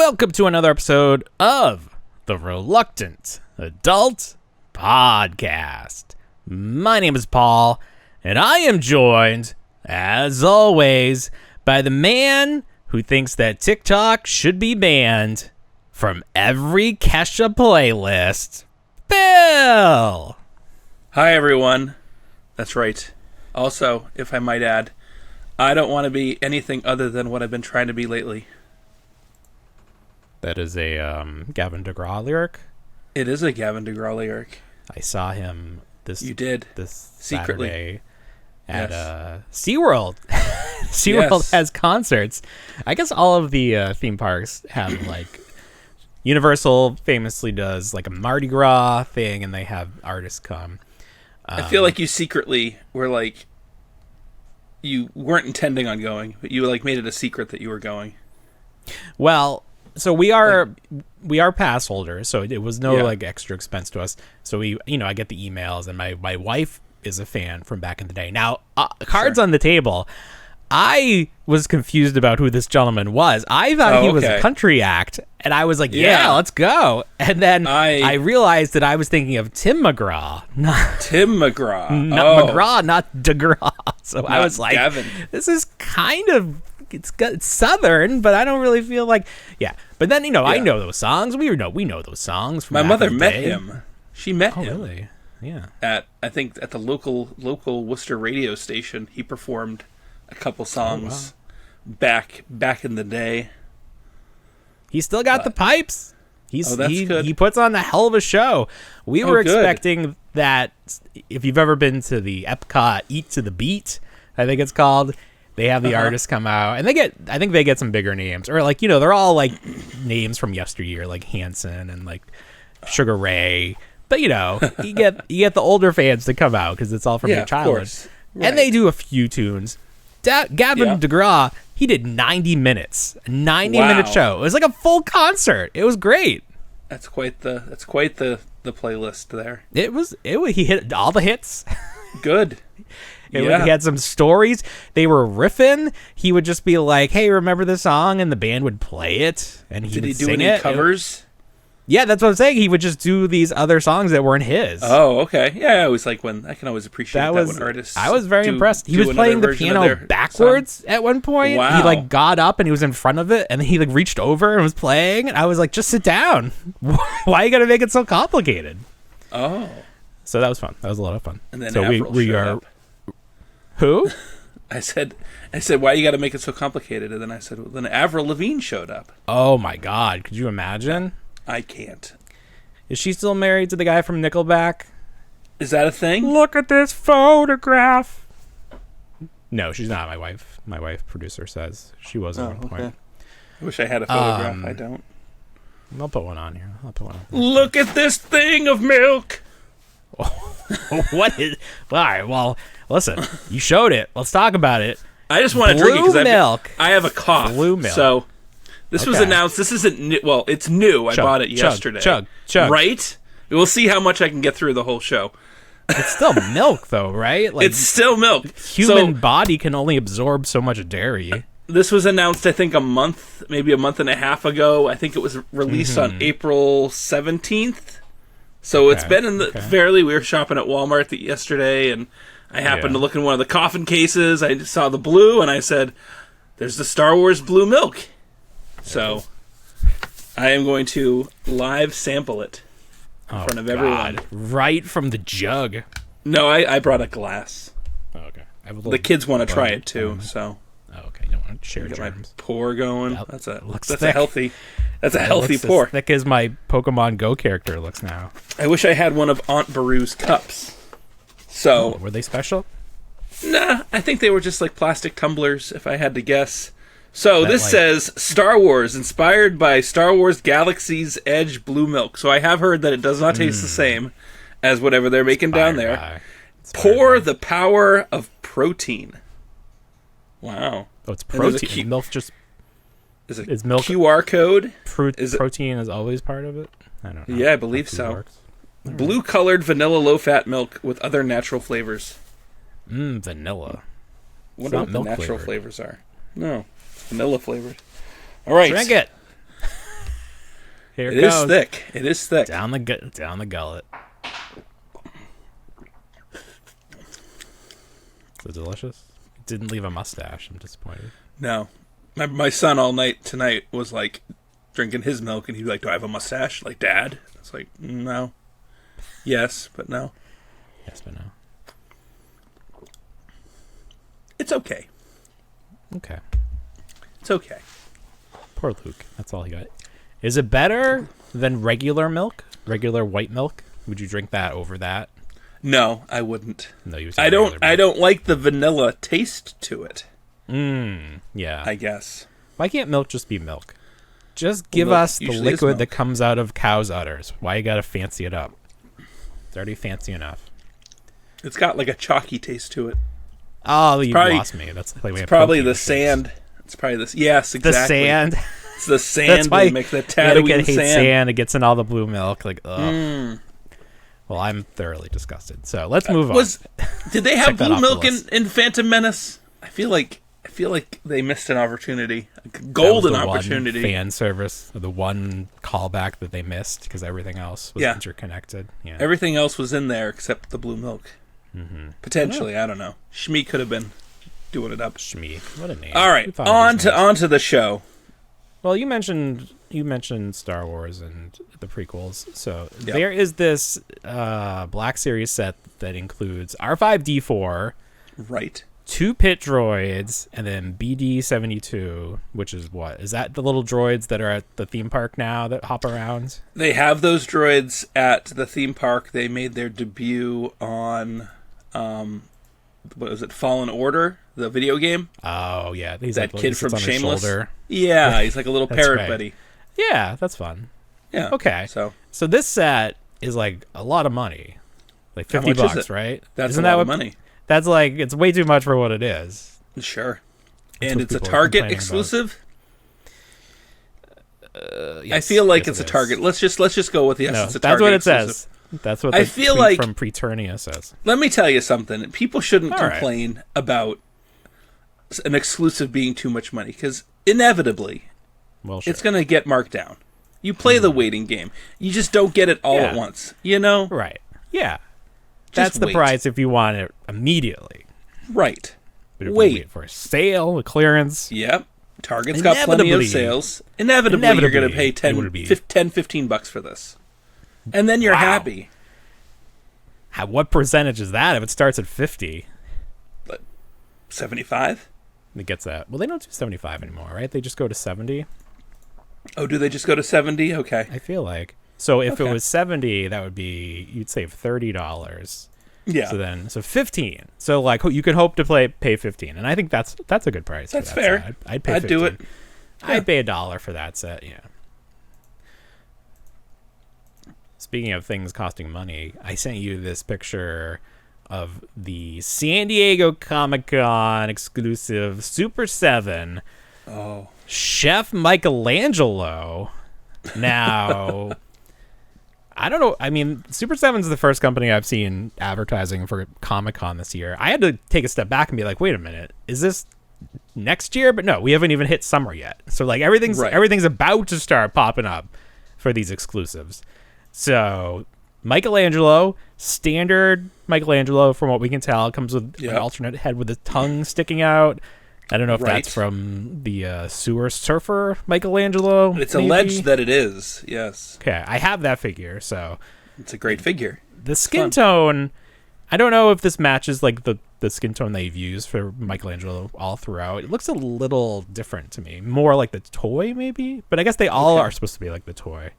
Welcome to another episode of the Reluctant Adult Podcast. My name is Paul, and I am joined, as always, by the man who thinks that TikTok should be banned from every Kesha playlist, Bill! Hi, everyone. That's right. Also, if I might add, I don't want to be anything other than what I've been trying to be lately. That is a Gavin DeGraw lyric? It is a Gavin DeGraw lyric. I saw him this secretly Saturday at SeaWorld. SeaWorld has concerts. I guess all of the theme parks have, like, Universal famously does, like, a Mardi Gras thing, and they have artists come. I feel like you secretly were, like, you weren't intending on going, but you, like, made it a secret that you were going. Well, so we are pass holders, so it was no like extra expense to us. So I get the emails, and my wife is a fan from back in the day. Now, cards on the table. I was confused about who this gentleman was. I thought he was a country act, and I was like, yeah, let's go. And then I realized that I was thinking of Tim McGraw. Tim McGraw. Not McGraw, not DeGraw. So not I was like, Gavin. This is kind of... It's southern, but I don't really feel like... Yeah. But then, I know those songs. We know those songs from my back mother in the met day. him. She met him. Oh, really? Yeah. I think at the local Worcester radio station, he performed a couple songs back in the day. He still got the pipes. That's good. He puts on a hell of a show. We were expecting that. If you've ever been to the Epcot Eat to the Beat, I think it's called... They have the artists come out, and I think they get some bigger names, or like they're all like names from yesteryear, like Hanson and like Sugar Ray. But you get the older fans to come out because it's all from your childhood, right. And they do a few tunes. Gavin DeGraw, he did 90 minutes, a 90-minute show. It was like a full concert. It was great. That's quite the playlist there. He hit all the hits. Good. He had some stories. They were riffing. He would just be like, "Hey, remember this song?" And the band would play it, and he would sing it. Did he do any covers? Yeah, that's what I'm saying. He would just do these other songs that weren't his. Oh, okay. Yeah, I always like when I can always appreciate that when artists. I was very impressed. He was playing the piano backwards at one point. Wow. He like got up and he was in front of it, and then he like reached over and was playing. And I was like, "Just sit down. Why you gotta make it so complicated?" Oh. So that was fun. That was a lot of fun. And then so we are. Up. Who? I said, why you got to make it so complicated? And then I said, well, then Avril Lavigne showed up. Oh my God! Could you imagine? I can't. Is she still married to the guy from Nickelback? Is that a thing? Look at this photograph. No, she's not. My wife producer says she was at one point. I wish I had a photograph. I don't. I'll put one on here. Look at this thing of milk. What is? All right. Well, listen. You showed it. Let's talk about it. I just want to drink it because I have a cough. Blue milk. So this was announced. This isn't new. Well, it's new. I bought it yesterday. Chug. Right? We'll see how much I can get through the whole show. It's still milk, though, right? Like, it's still milk. Human body can only absorb so much dairy. This was announced, I think, maybe a month and a half ago. I think it was released on April 17th. So it's been in the fairly. We were shopping at Walmart yesterday, and I happened to look in one of the coffin cases. I saw the blue, and I said, "There's the Star Wars blue milk." So I am going to live sample it in front of everyone, right from the jug. No, I brought a glass. Oh, okay. The kids want to try it too, so. Oh, okay. You don't want to share germs. My pour going. That's a healthy. That's a healthy pour. As thick as my Pokemon Go character looks now. I wish I had one of Aunt Baru's cups. So were they special? Nah, I think they were just like plastic tumblers, if I had to guess. So this says Star Wars, inspired by Star Wars Galaxy's Edge blue milk. So I have heard that it does not taste the same as whatever they're making down there. Pour the power of protein. Wow. Oh, it's protein. Milk just... Is milk QR code? Protein is always part of it? I don't know. Yeah, I believe so. Blue-colored vanilla low-fat milk with other natural flavors. Vanilla. I wonder what the natural flavors are. No, vanilla flavored. All right. Drink it. Here it goes. Is thick. It is thick. Down the gullet. Is it delicious? It didn't leave a mustache. I'm disappointed. No. My son all night tonight was like drinking his milk, and he'd be like, "Do I have a mustache? Like Dad?" It's like, no. Yes, but no. Yes, but no. It's okay. Okay. It's okay. Poor Luke. That's all he got. Is it better than regular milk? Regular white milk? Would you drink that over that? No, I wouldn't. No, you. I don't like the vanilla taste to it. Yeah. I guess. Why can't milk just be milk? Just give us the liquid that comes out of cows' udders. Why you gotta fancy it up? It's already fancy enough. It's got like a chalky taste to it. Oh, you lost me. That's like it's probably the sand. It's probably this. Yes, exactly. The sand. It's the sand. They make the Tatooine sand. It gets in all the blue milk. Like, ugh. Well, I'm thoroughly disgusted. So let's move on. Did they have blue milk in Phantom Menace? I feel like they missed an opportunity, a golden opportunity. One fan service, the one callback that they missed because everything else was interconnected. Yeah, everything else was in there except the blue milk. Mm-hmm. Potentially, I don't know. Shmi could have been doing it up. Shmi, what a name! All right, on to the show. Well, you mentioned Star Wars and the prequels. So there is this Black Series set that includes R5-D4, right? 2 pit droids, and then BD-72, which is what? Is that the little droids that are at the theme park now that hop around? They have those droids at the theme park. They made their debut on, what was it, Fallen Order, the video game? Oh, yeah. He's that kid from Shameless. Yeah, he's like a little parrot buddy. Yeah, that's fun. Yeah. Okay. So this set is like a lot of money. Like $50, right? That's a lot of money. That's like, it's way too much for what it is. Sure. And it's a Target exclusive? Yes, I feel like it's a Target. Let's just go with it's a Target. That's what it exclusive. Says. That's what the tweet from Preternia says. Let me tell you something. People shouldn't complain about an exclusive being too much money, because inevitably it's going to get marked down. You play the waiting game. You just don't get it all at once, you know? Right. Yeah. That's the price if you want it immediately. Right. But if you wait for a sale, a clearance. Yep. Target's got plenty of sales. Inevitably you're going to pay $10-15 for this. And then you're happy. What percentage is that if it starts at 50? 75? It gets that. Well, they don't do 75 anymore, right? They just go to 70. Oh, do they just go to 70? Okay. I feel like. So if it was 70, that would be, you'd save $30. Yeah. So 15. So like you can hope to pay 15, and I think that's a good price. That's fair. I'd pay 15. I'd do it. Yeah. I'd pay $1 for that set. Yeah. Speaking of things costing money, I sent you this picture of the San Diego Comic-Con exclusive Super 7. Oh. Chef Michelangelo. Now, I don't know. I mean, Super 7's the first company I've seen advertising for Comic-Con this year. I had to take a step back and be like, wait a minute, is this next year? But no, we haven't even hit summer yet. So like everything's about to start popping up for these exclusives. So Michelangelo, standard Michelangelo from what we can tell, comes with an alternate head with a tongue sticking out. I don't know if that's from the Sewer Surfer Michelangelo. It's alleged that it is, yes. Okay, I have that figure, so... It's a great figure. The skin tone, I don't know if this matches like the skin tone they've used for Michelangelo all throughout. It looks a little different to me. More like the toy, maybe? But I guess they all are supposed to be like the toy.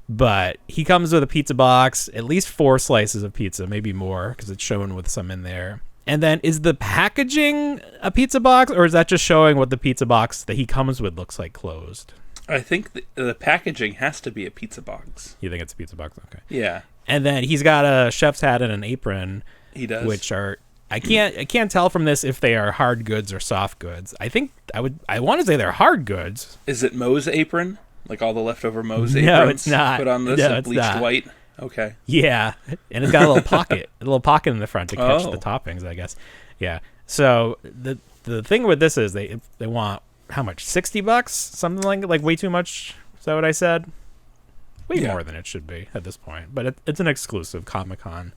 But he comes with a pizza box, at least 4 slices of pizza, maybe more, because it's shown with some in there. And then is the packaging a pizza box, or is that just showing what the pizza box that he comes with looks like closed? I think the packaging has to be a pizza box. You think it's a pizza box? Okay. Yeah. And then he's got a chef's hat and an apron. He does. Which are I can't tell from this if they are hard goods or soft goods. I think I want to say they're hard goods. Is it Moe's apron? Like all the leftover Moe's aprons? No, it's not. Put on this and bleached white? Okay. Yeah, and it's got a little pocket in the front to catch the toppings, I guess. Yeah. So the thing with this is they want how much? $60? Something like way too much. Is that what I said? way more than it should be at this point. But it's an exclusive Comic-Con.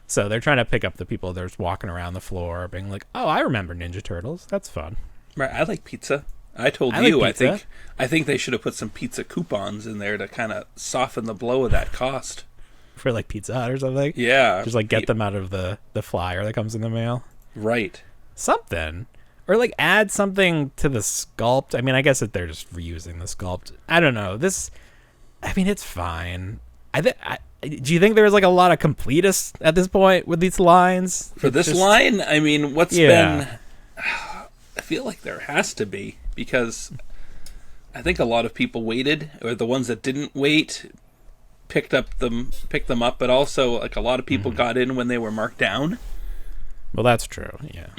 So they're trying to pick up the people that are just walking around the floor being like, oh, I remember Ninja Turtles. That's fun. Right. I like pizza. I told you, I think they should have put some pizza coupons in there to kind of soften the blow of that cost. For like Pizza Hut or something? Yeah. Just like get them out of the flyer that comes in the mail. Right. Something. Or like add something to the sculpt. I mean, I guess that they're just reusing the sculpt. I don't know. It's fine. Do you think there's like a lot of completists at this point with these lines? For this line? I mean, what's been... I feel like there has to be, because I think a lot of people waited, or the ones that didn't wait picked them up, but also like a lot of people got in when they were marked down. Well, that's true. Yeah.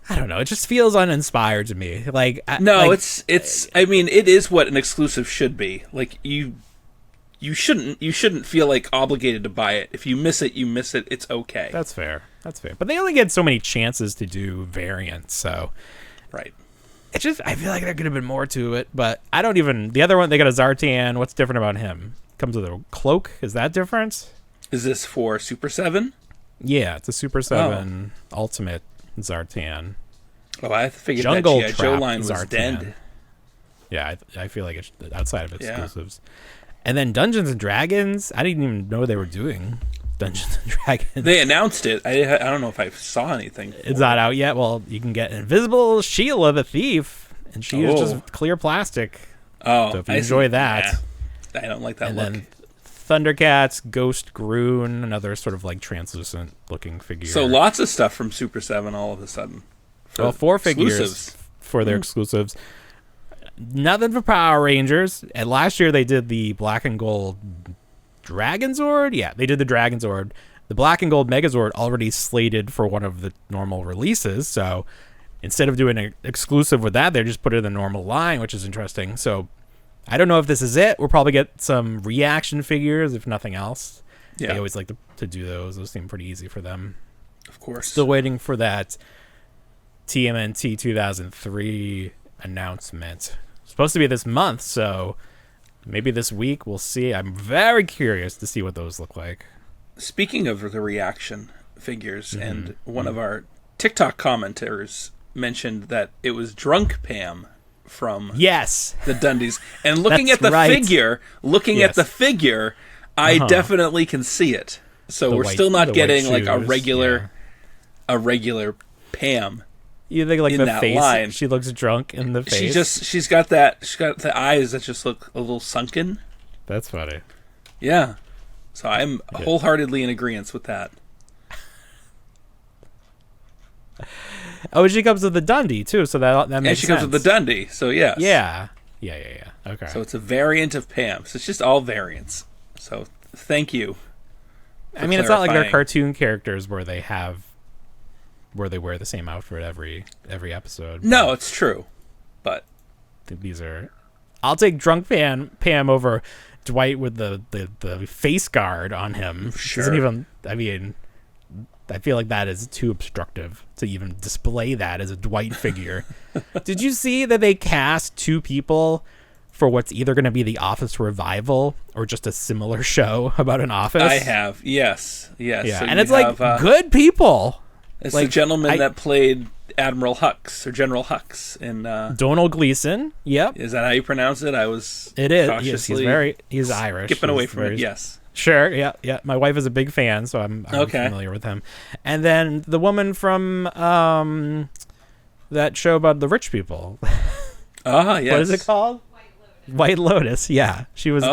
I don't know. It just feels uninspired to me. Like it's. I mean, it is what an exclusive should be. Like you shouldn't feel like obligated to buy it. If you miss it, you miss it. It's okay. That's fair. But they only get so many chances to do variants, so right. It's just, I feel like there could have been more to it, but I don't even. The other one, they got a Zartan. What's different about him? Comes with a cloak. Is that different? Is this for Super 7? Yeah, it's a Super 7 Ultimate Zartan. Oh, I figured Jungle that G.I. Joe line was Zartan. dead. Yeah, I feel like it's outside of exclusives. And then Dungeons and Dragons. I didn't even know they were doing Dungeons and Dragons. They announced it. I don't know if I saw anything. It's not out yet. Well, you can get Invisible Sheila the Thief, and she is just clear plastic. Oh, so if you enjoy that. I don't like that and look. Then Thundercats, Ghost Groon, another sort of like translucent looking figure. So lots of stuff from Super 7 all of a sudden. Well, 4 figures for their exclusives. Nothing for Power Rangers. And last year they did the Black and Gold Dragon Zord. Yeah, they did the Dragon Zord. The Black and Gold Megazord already slated for one of the normal releases. So instead of doing an exclusive with that, they just put it in the normal line, which is interesting. So I don't know if this is it. We'll probably get some reaction figures, if nothing else. Yeah. They always like to do those. Those seem pretty easy for them. Of course. Still waiting for that TMNT 2003 announcement. It's supposed to be this month, so maybe this week we'll see. I'm very curious to see what those look like. Speaking of the reaction figures, and one of our TikTok commenters mentioned that it was Drunk Pam from the Dundies. And looking at the figure, I definitely can see it. So we're still not getting like a regular Pam. You think like in the that face? Line. She looks drunk in the face. She's got the eyes that just look a little sunken. That's funny. Yeah. So I'm wholeheartedly in agreement with that. Oh, and she comes with the Dundee too, so that makes sense. And she comes with the Dundee, so yes. Yeah. Okay. So it's a variant of Pam. So it's just all variants. So thank you. I mean, it's not like they're cartoon characters where they wear the same outfit every episode. No, it's true. But these are. I'll take Drunk Pam over Dwight with the face guard on him. Sure. Doesn't even. I mean, I feel like that is too obstructive to even display that as a Dwight figure. Did you see that they cast 2 people for what's either going to be the Office revival or just a similar show about an office? I have. Yes. Yeah, so and it's like good people. It's like, the gentleman that played Admiral Hux or General Hux in Donald Gleason. Yep. Is that how you pronounce it? I was. It is. He's Irish. Skipping away from it. Yes. Sure. Yeah. My wife is a big fan, so I'm familiar with him. And then the woman from that show about the rich people. Yes. What is it called? White Lotus. Yeah, she was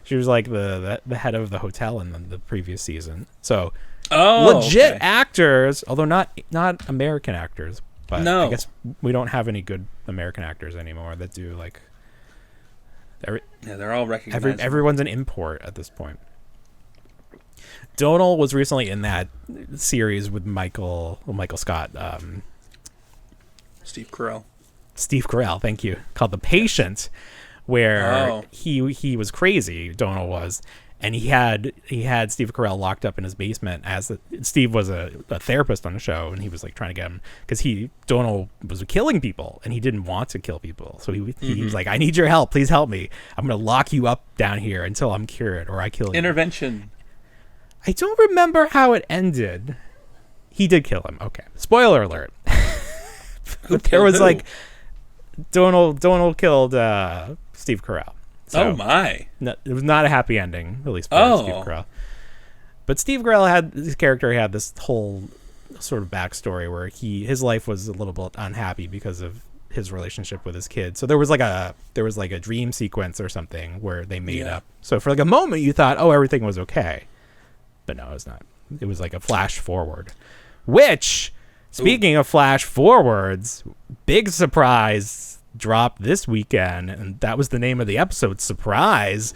she was like the head of the hotel in the previous season. So. Legit actors, although not American actors. But I guess we don't have any good American actors anymore that do like. They're all recognized. Everyone's an import at this point. Donald was recently in that series with Michael Scott. Steve Carell, thank you. Called The Patient, where he was crazy. Donald was. and he had Steve Carell locked up in his basement Steve was a therapist on the show, and he was like trying to get him because Donald was killing people and he didn't want to kill people, so he was like, I need your help, please help me, I'm gonna lock you up down here until I'm cured or I kill you. Intervention. I don't remember how it ended. He did kill him. Okay, spoiler alert. But there was like Donald killed Steve Carell. So, oh my! No, it was not a happy ending, at least for Steve Carell. But Steve Carell his character had this whole sort of backstory where his life was a little bit unhappy because of his relationship with his kid. So there was like a dream sequence or something where they made up. So for like a moment you thought, oh, everything was okay, but no, it was not. It was like a flash forward. Which, speaking of flash forwards, big surprise dropped this weekend, and that was the name of the episode, Surprise.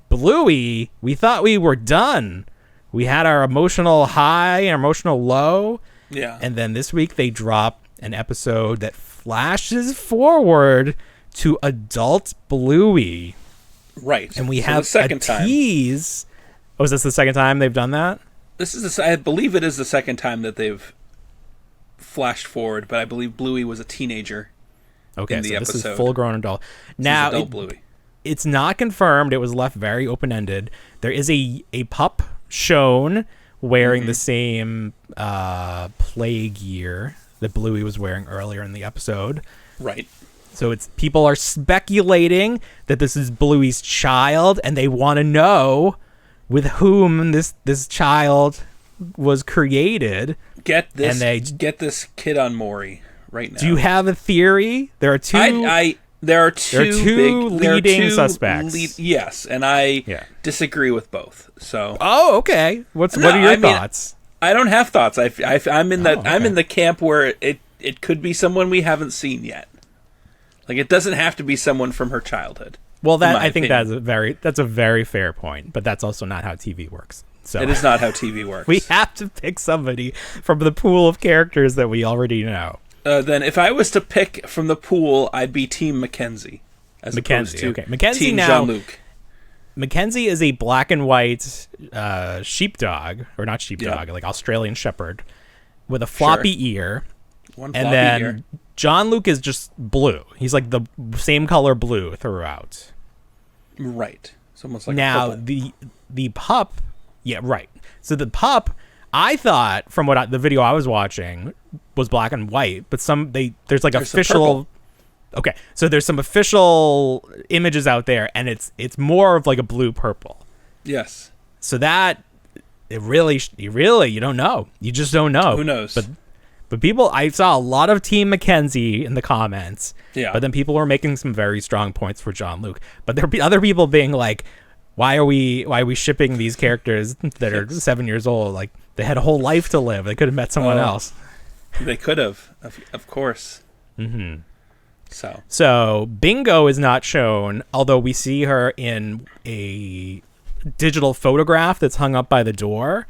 Bluey, we thought we were done. We had our emotional high, our emotional low. Yeah. And then this week they dropped an episode that flashes forward to adult Bluey. Right. And we have a tease. Oh, is this the second time they've done that? I believe it is the second time that they've flashed forward, but I believe Bluey was a teenager. Okay, in the so episode. This is full-grown adult. Now, adult Bluey. It's not confirmed. It was left very open-ended. There is a pup shown wearing the same play gear that Bluey was wearing earlier in the episode. Right. So people are speculating that this is Bluey's child, and they want to know with whom this child was created. Get this kid on Maury right now. Do you have a theory? There are two. There are two leading suspects. Yes, and I disagree with both. So. Oh, okay. What are your thoughts? I don't have thoughts. I'm in the camp where it could be someone we haven't seen yet. Like, it doesn't have to be someone from her childhood. Well, I think that's a very fair point, but that's also not how TV works. So it is not how TV works. We have to pick somebody from the pool of characters that we already know. Then if I was to pick from the pool, I'd be Team Mackenzie. Mackenzie, okay. Mackenzie Team now. Jean-Luc. Mackenzie is a black and white sheepdog, or not sheepdog, like Australian Shepherd, with a floppy ear. One floppy ear. Jean-Luc is just blue. He's like the same color blue throughout. Right. It's almost like now purple. the pup. Yeah, right. So the pup, I thought from the video I was watching was black and white, but there's official. Okay, so there's some official images out there, and it's more of like a blue purple. Yes. So that you don't know. You just don't know. Who knows? But people, I saw a lot of Team Mackenzie in the comments. Yeah. But then people were making some very strong points for Jean-Luc. But there'd be other people being like, why are we shipping these characters that are 7 years old? Like, they had a whole life to live. They could have met someone else. They could have, of course. Mm-hmm. So Bingo is not shown, although we see her in a digital photograph that's hung up by the door.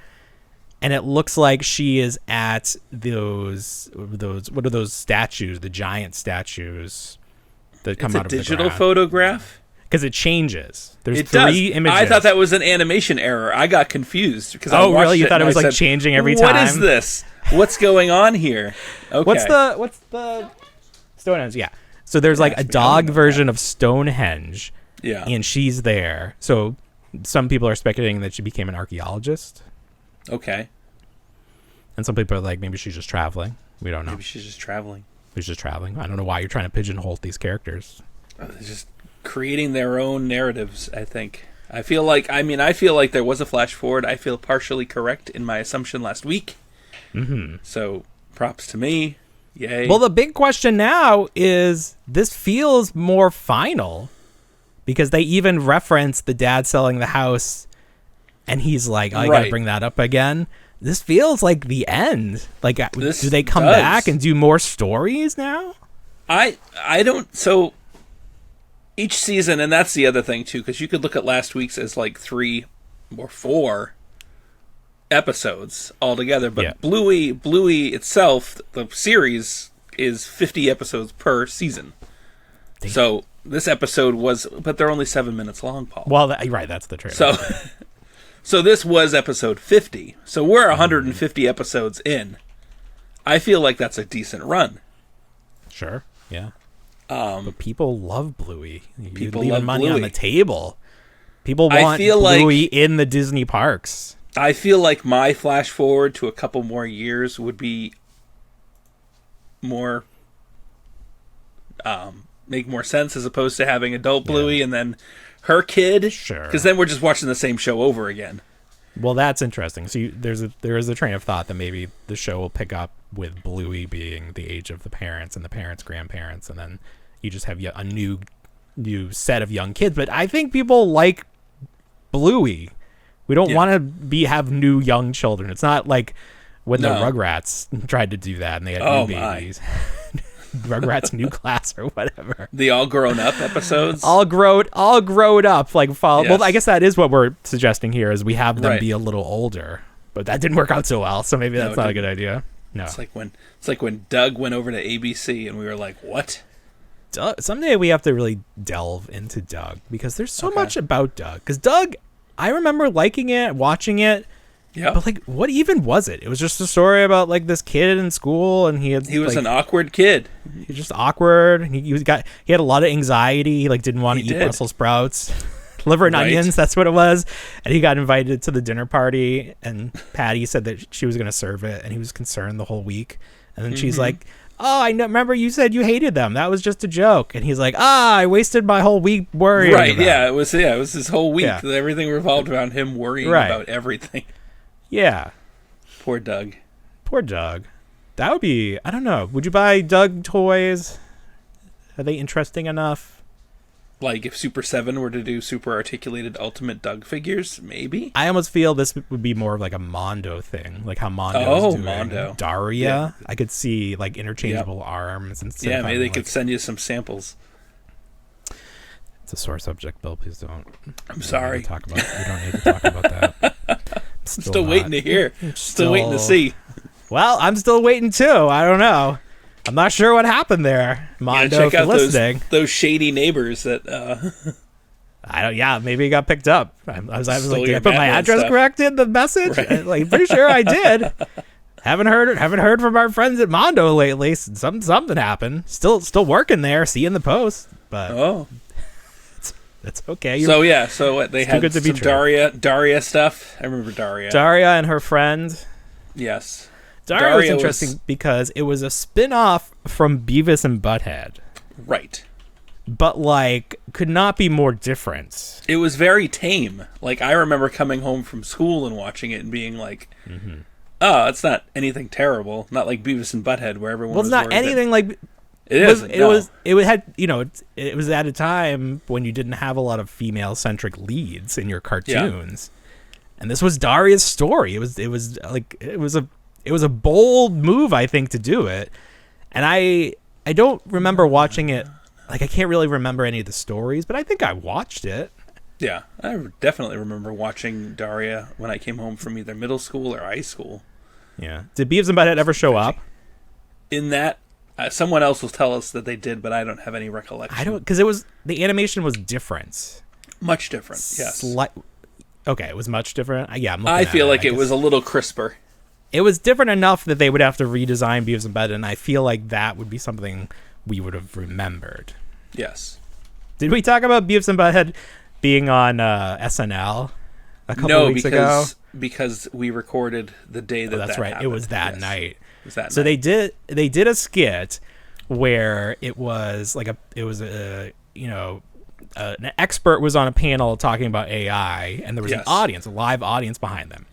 And it looks like she is at those what are those statues, the giant statues that come out of the ground. It's a digital photograph? Because it changes. There's it three does. images. I thought that was an animation error. I got confused because I watched really? You thought it was like said, changing every time? What is this? What's going on here? Okay. What's the Stonehenge? Yeah. So there's like a dog version of Stonehenge. Yeah. And she's there. So some people are speculating that she became an archaeologist. Okay. And some people are like, maybe she's just traveling. We don't know. Maybe she's just traveling. She's just traveling. I don't know why you're trying to pigeonhole these characters. Just creating their own narratives, I think. I feel like there was a flash forward. I feel partially correct in my assumption last week. Mm-hmm. So props to me. Yay. Well, the big question now is this feels more final because they even reference the dad selling the house and he's like, I gotta bring that up again. This feels like the end. Like, do they come back and do more stories now? I don't. So each season, and that's the other thing too, because you could look at last week's as like 3 or 4 episodes altogether. But Bluey itself, the series is 50 episodes per season. Damn. So this episode but they're only 7 minutes long, Paul. Well, right, that's the trailer. So So this was episode 50. So we're 150 episodes in. I feel like that's a decent run. Sure. Yeah. But people love Bluey. People leaving love money Bluey. on the table. People want Bluey in the Disney parks. I feel like my flash forward to a couple more years would be more make more sense as opposed to having adult Bluey and then her kid. Sure. Because then we're just watching the same show over again. Well, that's interesting. So there is a train of thought that maybe the show will pick up with Bluey being the age of the parents and the parents' grandparents, and then you just have a new set of young kids. But I think people like Bluey. We don't want to have new young children. It's not like when the Rugrats tried to do that and they had new babies. Rugrats New Class or whatever. The all grown up episodes. All grown up, like follow. Yes. Well, I guess that is what we're suggesting here is we have them be a little older, but that didn't work out so well. So maybe that's not a good idea. No, it's like when Doug went over to ABC and we were like, what? Someday we have to really delve into Doug because there's so much about Doug. Because Doug, I remember liking it, watching it. Yeah. But like, what even was it? It was just a story about like this kid in school, and he was an awkward kid. He was just awkward. And he had a lot of anxiety. He like didn't want to eat Brussels sprouts, liver and onions. That's what it was. And he got invited to the dinner party, and Patty said that she was going to serve it, and he was concerned the whole week. And then she's like, "Oh, I know. Remember you said you hated them. That was just a joke." And he's like, "I wasted my whole week worrying." Right? Yeah, it was his whole week. Yeah. Everything revolved around him worrying about everything. Yeah. Poor Doug. That would be, I don't know. Would you buy Doug toys? Are they interesting enough? Like if Super 7 were to do super articulated Ultimate Doug figures, maybe? I almost feel this would be more of like a Mondo thing. Like how Mondo's doing Mondo. Daria. Yeah. I could see like interchangeable arms. Yeah, maybe they could send you some samples. It's a sore subject, Bill. Please don't. I'm sorry. We don't need to talk about that. I'm still waiting to hear. Still waiting to see. Well, I'm still waiting too. I don't know. I'm not sure what happened there. Mondo, check out listening. Those shady neighbors that. I don't. Yeah, maybe it got picked up. I was like, did I put my address correct in the message? Right. Like, pretty sure I did. Haven't heard from our friends at Mondo lately. Something happened. Still working there. Seeing the post, but That's okay. So they had some Daria stuff. I remember Daria. Daria and her friend. Yes. Daria was interesting because it was a spin-off from Beavis and Butthead. Right. But, like, could not be more different. It was very tame. Like, I remember coming home from school and watching it and being like, oh, it's not anything terrible. Not like Beavis and Butthead where everyone was not anything like... It was at a time when you didn't have a lot of female-centric leads in your cartoons. And this was Daria's story. It was a bold move, I think, to do it. And I don't remember watching it. Like, I can't really remember any of the stories, but I think I watched it. Yeah, I definitely remember watching Daria when I came home from either middle school or high school. Yeah. Did Beavis and Butthead ever show up? In that, someone else will tell us that they did, but I don't have any recollection. I don't, because the animation was different. Much different, yes. Okay, it was much different. Yeah, I feel like it was a little crisper. It was different enough that they would have to redesign Beavis and Butthead, and I feel like that would be something we would have remembered. Yes. Did we talk about Beavis and Butthead being on SNL a couple weeks ago? Because we recorded the day that that's that right. happened. It was that night. It was that so night. they did a skit where it was like an expert was on a panel talking about AI, and there was an audience, a live audience behind them,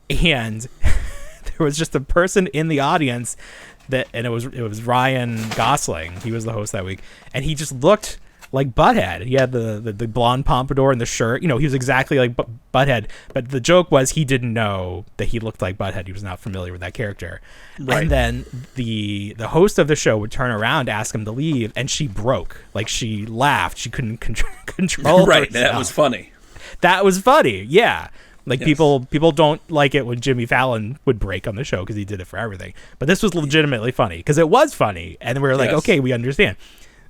and there was just a person in the audience and it was Ryan Gosling. He was the host that week, and he just looked like Butthead. He had the blonde pompadour and the shirt. He was exactly like Butthead. But the joke was he didn't know that he looked like Butthead. He was not familiar with that character. Right. And then the host of the show would turn around, ask him to leave, and she broke. Like, she laughed. She couldn't control right. herself. That was funny. That was funny. Yeah. Like, people don't like it when Jimmy Fallon would break on the show because he did it for everything. But this was legitimately funny because it was funny. And we were like, okay, we understand.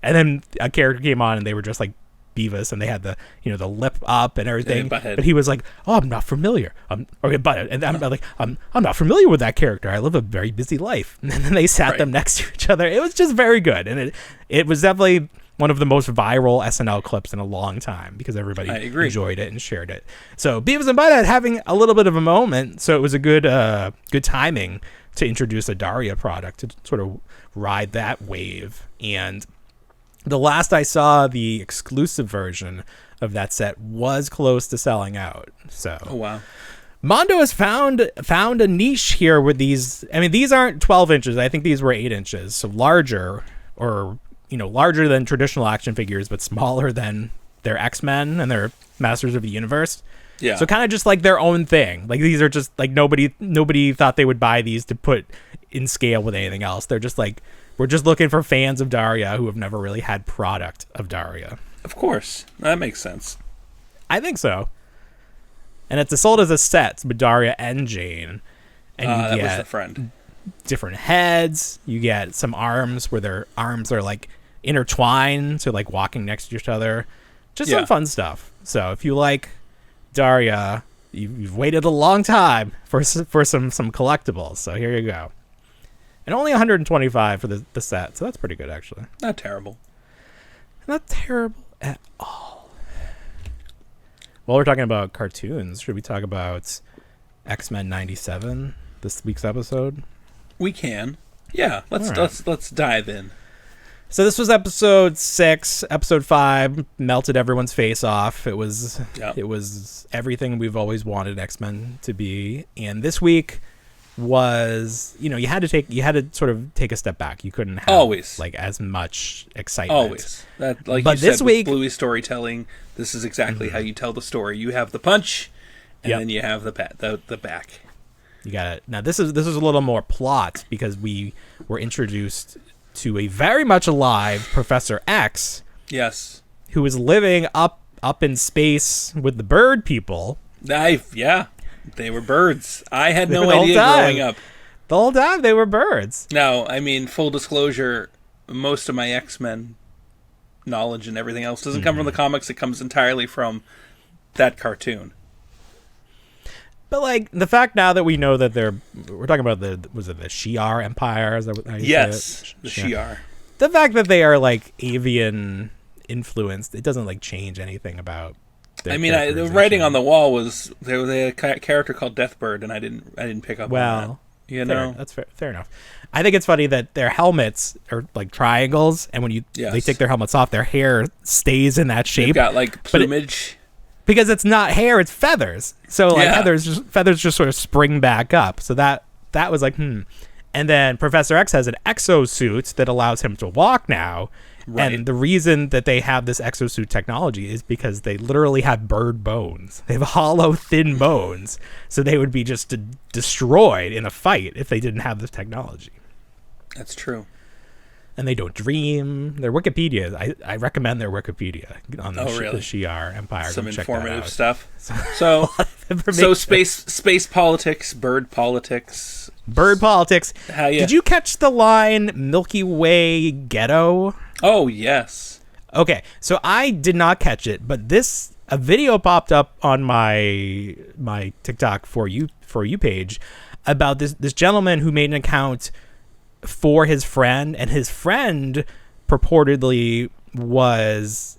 And then a character came on and they were just like Beavis, and they had the the lip up and everything. Butthead. But he was like, "Oh, I'm not familiar. Butthead," and I'm like, "I'm not familiar with that character. I live a very busy life." And then they sat them next to each other. It was just very good, and it was definitely one of the most viral SNL clips in a long time because everybody enjoyed it and shared it. So Beavis and Butthead having a little bit of a moment, so it was a good timing to introduce a Daria product to sort of ride that wave. And the last I saw, the exclusive version of that set was close to selling out. So wow. Mondo has found a niche here with these. I mean, these aren't 12 inches. I think these were 8 inches, so larger, or larger than traditional action figures, but smaller than their X-Men and their Masters of the Universe. Yeah. So kind of just like their own thing. Like these are just like nobody thought they would buy these to put in scale with anything else. They're just like, we're just looking for fans of Daria who have never really had product of Daria. Of course. That makes sense. I think so. And it's sold as a set with Daria and Jane. And you get was the friend. Different heads. You get some arms where their arms are like intertwined, so like walking next to each other. Just some fun stuff. So if you like Daria, you've waited a long time for some collectibles. So here you go. And only $125 for the set, so that's pretty good actually. Not terrible. Not terrible at all. While we're talking about cartoons, should we talk about X-Men 97 this week's episode? We can. Yeah, let's dive in. So this was episode 6. Episode 5 melted everyone's face off. It was everything we've always wanted X-Men to be. And this week was, you had to sort of take a step back. You couldn't have always like as much excitement. Always. That, like but you this said, week, with Bluey storytelling, this is exactly how you tell the story. You have the punch, and then you have the back. You got it. Now this is a little more plot because we were introduced to a very much alive Professor X. Yes. Who is living up in space with the bird people. They were birds. I had no idea growing up. The whole time they were birds. Now, I mean, full disclosure, most of my X-Men knowledge and everything else doesn't come from the comics. It comes entirely from that cartoon. But like the fact now that we know that we're talking about the Shi'ar Empire? Is that how you say it? The Shi'ar. The fact that they are like avian influenced, it doesn't like change anything about. I mean, the writing on the wall was there was a character called Deathbird, and I didn't pick up on that. That's fair enough. I think it's funny that their helmets are like triangles, and when they take their helmets off, their hair stays in that shape. They've got like plumage. Because it's not hair, it's feathers. So like feathers just sort of spring back up. So that was like, And then Professor X has an exosuit that allows him to walk now. Right. And the reason that they have this exosuit technology is because they literally have bird bones. They have hollow, thin bones. So they would be just destroyed in a fight if they didn't have this technology. That's true. And they don't dream. Their Wikipedia, I recommend their Wikipedia on the Shi'ar Empire. Some informative stuff. So space politics, bird politics. Bird politics. Did you catch the line Milky Way ghetto? Oh, yes. Okay, so I did not catch it, but a video popped up on my TikTok for you page about this gentleman who made an account for his friend, and his friend purportedly was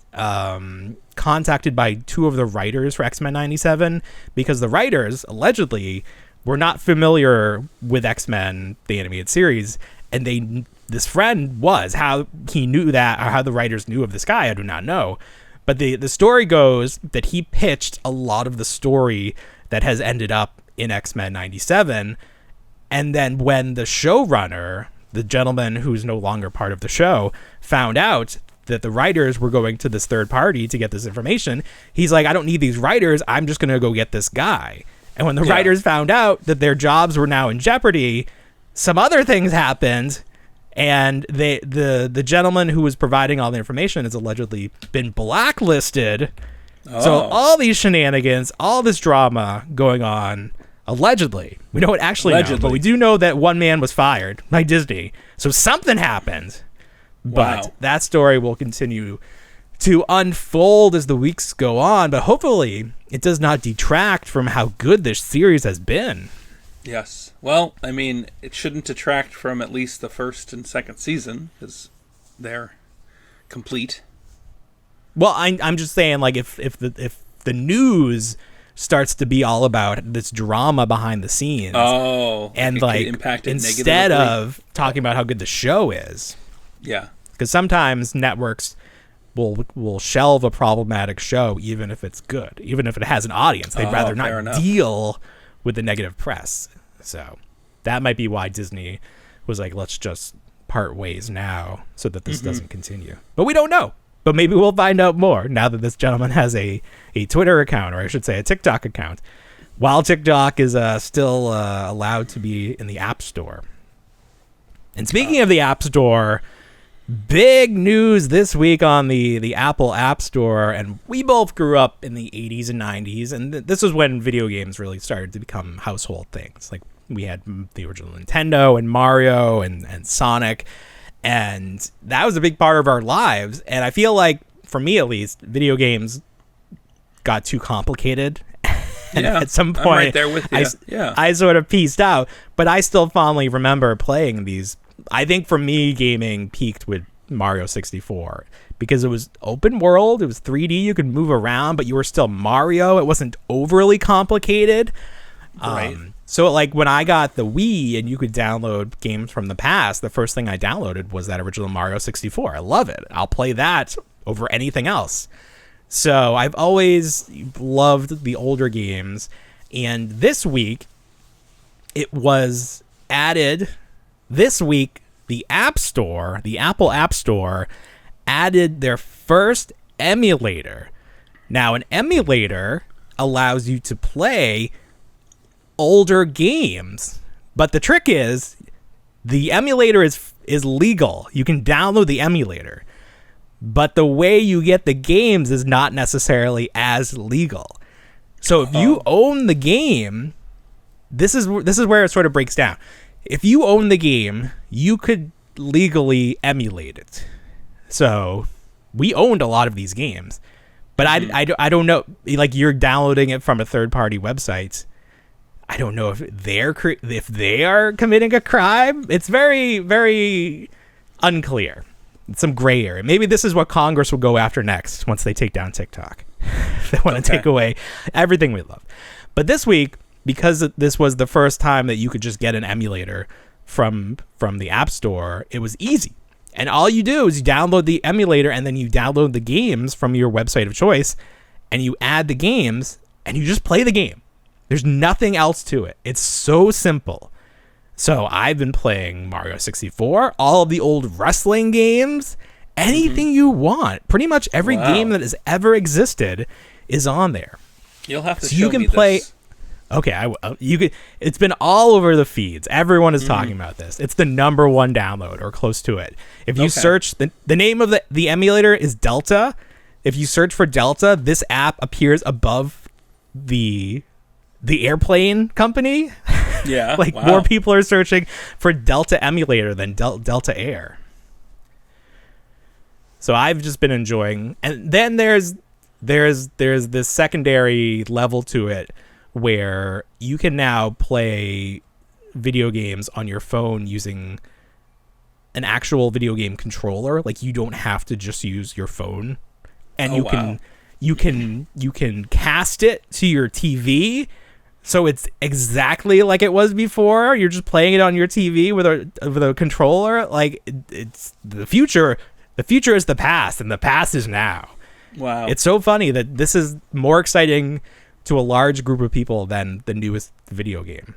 contacted by 2 of the writers for X-Men 97 because the writers allegedly were not familiar with X-Men, the animated series, and this friend was. How he knew that, or how the writers knew of this guy, I do not know. But the story goes that he pitched a lot of the story that has ended up in X-Men 97, and then when the showrunner, the gentleman who's no longer part of the show, found out that the writers were going to this third party to get this information, he's like, I don't need these writers, I'm just going to go get this guy. And when the writers found out that their jobs were now in jeopardy, some other things happened, and the gentleman who was providing all the information has allegedly been blacklisted. So all these shenanigans, all this drama going on, allegedly. We don't actually know, but we do know that one man was fired by Disney. So something happened. But that story will continue to unfold as the weeks go on, but hopefully it does not detract from how good this series has been. Yes. Well, I mean, it shouldn't detract from at least the first and second season, because they're complete. Well, I'm just saying, like, if the news starts to be all about this drama behind the scenes, and like instead of talking about how good the show is, yeah, because sometimes networks will shelve a problematic show even if it's good, even if it has an audience. They'd rather not deal with the negative press. So that might be why Disney was like, let's just part ways now so that this doesn't continue. But we don't know. But maybe we'll find out more now that this gentleman has a Twitter account, or I should say a TikTok account, while TikTok is still allowed to be in the App Store. And speaking of the App Store, big news this week on the Apple App Store, and we both grew up in the 80s and 90s, and this was when video games really started to become household things. Like, we had the original Nintendo and Mario and Sonic, and that was a big part of our lives. And I feel like, for me at least, video games got too complicated. And at some point, I'm right there with you. I sort of pieced out, but I still fondly remember playing these. I think for me, gaming peaked with Mario 64 because it was open world, it was 3D, you could move around, but you were still Mario. It wasn't overly complicated. Right. So, like, when I got the Wii and you could download games from the past, the first thing I downloaded was that original Mario 64. I love it. I'll play that over anything else. So I've always loved the older games. And this week, it was added. This week, the App Store, the Apple App Store, added their first emulator. Now, an emulator allows you to play older games, but the trick is the emulator is legal. You can download the emulator, but the way you get the games is not necessarily as legal. So if you own the game, this is where it sort of breaks down. If you own the game, you could legally emulate it. So we owned a lot of these games, but I don't know, like, you're downloading it from a third-party website. I don't know if they are committing a crime. It's very, very unclear. It's some gray area. Maybe this is what Congress will go after next once they take down TikTok. They want to take away everything we love. But this week, because this was the first time that you could just get an emulator from the App Store, it was easy. And all you do is you download the emulator and then you download the games from your website of choice and you add the games and you just play the game. There's nothing else to it. It's so simple. So I've been playing Mario 64, all of the old wrestling games, anything you want. Pretty much every game that has ever existed is on there. You'll have to show me this. Okay, you could. It's been all over the feeds. Everyone is talking about this. It's the number one download or close to it. If you search, the name of the emulator is Delta. If you search for Delta, this app appears above the airplane company. Yeah. Like, more people are searching for Delta emulator than Delta Air. So I've just been enjoying. And then there's this secondary level to it where you can now play video games on your phone using an actual video game controller. Like, you don't have to just use your phone, and you can cast it to your TV. So it's exactly like it was before. You're just playing it on your TV with a controller. Like, it's the future. The future is the past, and the past is now. Wow. It's so funny that this is more exciting to a large group of people than the newest video game.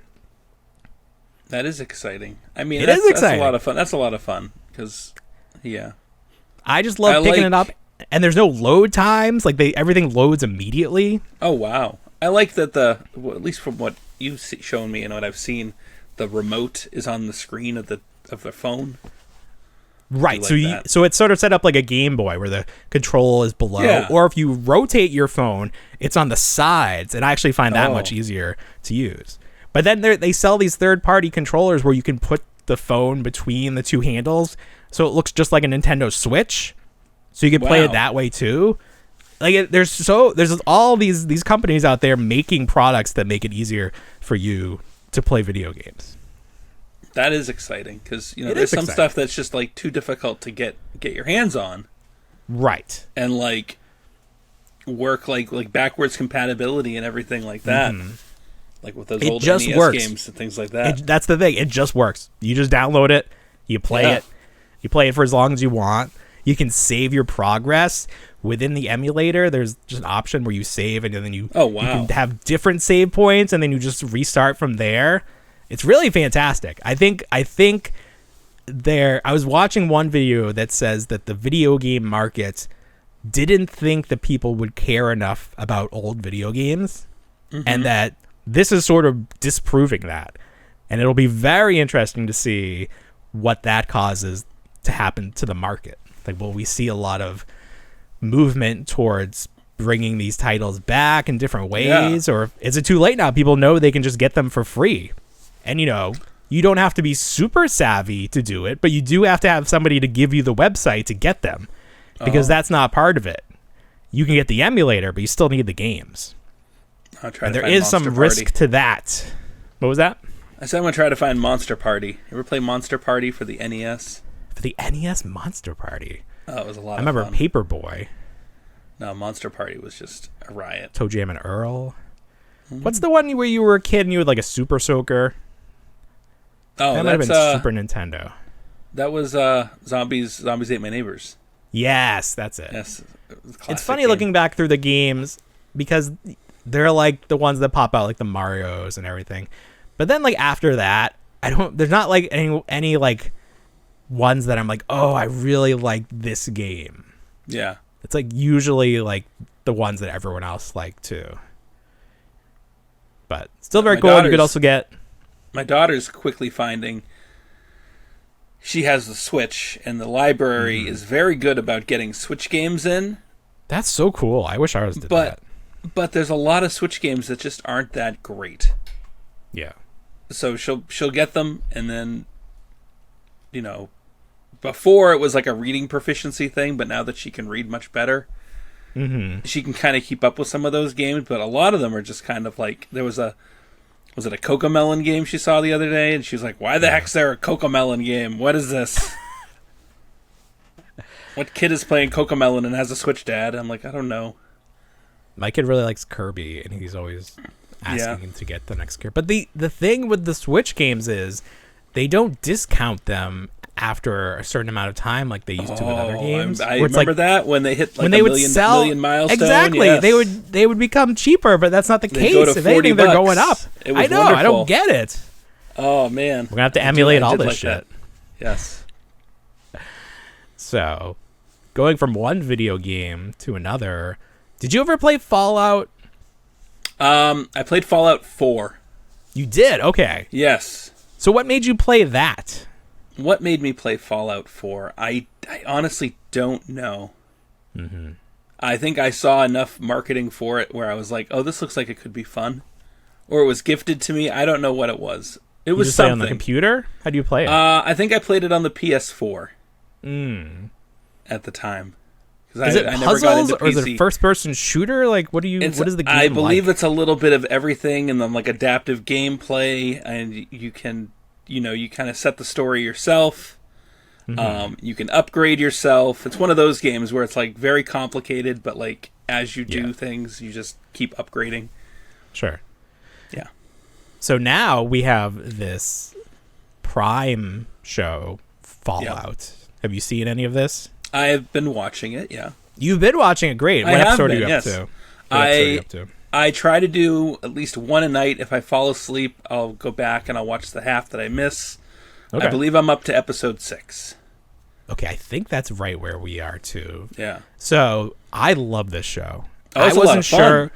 That is exciting. I mean, it is exciting. That's a lot of fun. That's a lot of fun because, I just love picking it up, and there's no load times. Like, everything loads immediately. Oh, wow. I like that at least from what you've shown me and what I've seen, the remote is on the screen of the phone. Right, so it's sort of set up like a Game Boy where the control is below, or if you rotate your phone, it's on the sides, and I actually find that much easier to use. But then they sell these third-party controllers where you can put the phone between the two handles, so it looks just like a Nintendo Switch. so you can play it that way too. Like there's all these companies out there making products that make it easier for you to play video games. That is exciting because there's some stuff that's just like too difficult to get your hands on, right? And like work like backwards compatibility and everything like that, like with those old NES games and things like that. That's the thing; it just works. You just download it, you play it, you play it for as long as you want. You can save your progress within the emulator. There's just an option where you save and then you can have different save points and then you just restart from there. It's really fantastic. I think I was watching one video that says that the video game market didn't think that people would care enough about old video games, and that this is sort of disproving that. And it'll be very interesting to see what that causes to happen to the market. Like, will we see a lot of movement towards bringing these titles back in different ways, or is it too late now? People know they can just get them for free, and you don't have to be super savvy to do it, but you do have to have somebody to give you the website to get them, because that's not part of it. You can get the emulator, but you still need the games. I'll try. There is some risk to that. What was that? I said I'm gonna try to find Monster Party. You ever play Monster Party for the NES? For the NES Monster Party. Oh, it was a lot. I remember Paperboy. No, Monster Party was just a riot. Toe Jam and Earl. What's the one where you were a kid and you had like a Super Soaker? Oh, that might have been Super Nintendo. That was Zombies Ate My Neighbors. Yes, that's it. Yes, it's funny looking back through the games because they're like the ones that pop out, like the Marios and everything. But then, like after that, there's not like any like ones that I'm like, oh, I really like this game. Yeah, it's like usually like the ones that everyone else liked too. But still very cool. You could also get. My daughter's quickly finding. She has the Switch, and the library is very good about getting Switch games in. That's so cool. I wish ours did that. But there's a lot of Switch games that just aren't that great. Yeah. So she'll get them, and then, before it was like a reading proficiency thing, but now that she can read much better, she can kind of keep up with some of those games. But a lot of them are just kind of like, was it a Cocomelon game she saw the other day? And she was like, why the heck's there a Cocomelon game? What is this? What kid is playing Cocomelon and has a Switch, Dad? I'm like, I don't know. My kid really likes Kirby, and he's always asking him to get the next Kirby. But the thing with the Switch games is they don't discount them after a certain amount of time like they used to with other games. I remember that when they hit like when they would sell, million milestone. Exactly. Yes. They would become cheaper, but that's not the case. If anything, they're going up. I know. Wonderful. I don't get it. Oh, man. We're going to have to emulate all this shit. That. Yes. So, going from one video game to another, did you ever play Fallout? I played Fallout 4. You did? Okay. Yes. So what made you play that? What made me play Fallout 4? I honestly don't know. I think I saw enough marketing for it where I was like, oh, this looks like it could be fun. Or it was gifted to me. I don't know what it was. It was something. On the computer? How do you play it? I think I played it on the PS4 at the time. Is it puzzles or is it a first-person shooter? Like, what is the game I believe it's a little bit of everything, and then like adaptive gameplay, and you can, you kind of set the story yourself. You can upgrade yourself. It's one of those games where it's like very complicated, but like as you do things, you just keep upgrading. Sure. Yeah. So now we have this Prime show, Fallout. Have you seen any of this? I have been watching it, yeah. You've been watching it, great. What episode are you up to? I try to do at least one a night. If I fall asleep, I'll go back and I'll watch the half that I miss. Okay. I believe I'm up to episode 6. Okay, I think that's right where we are, too. Yeah. So, I love this show. I wasn't sure.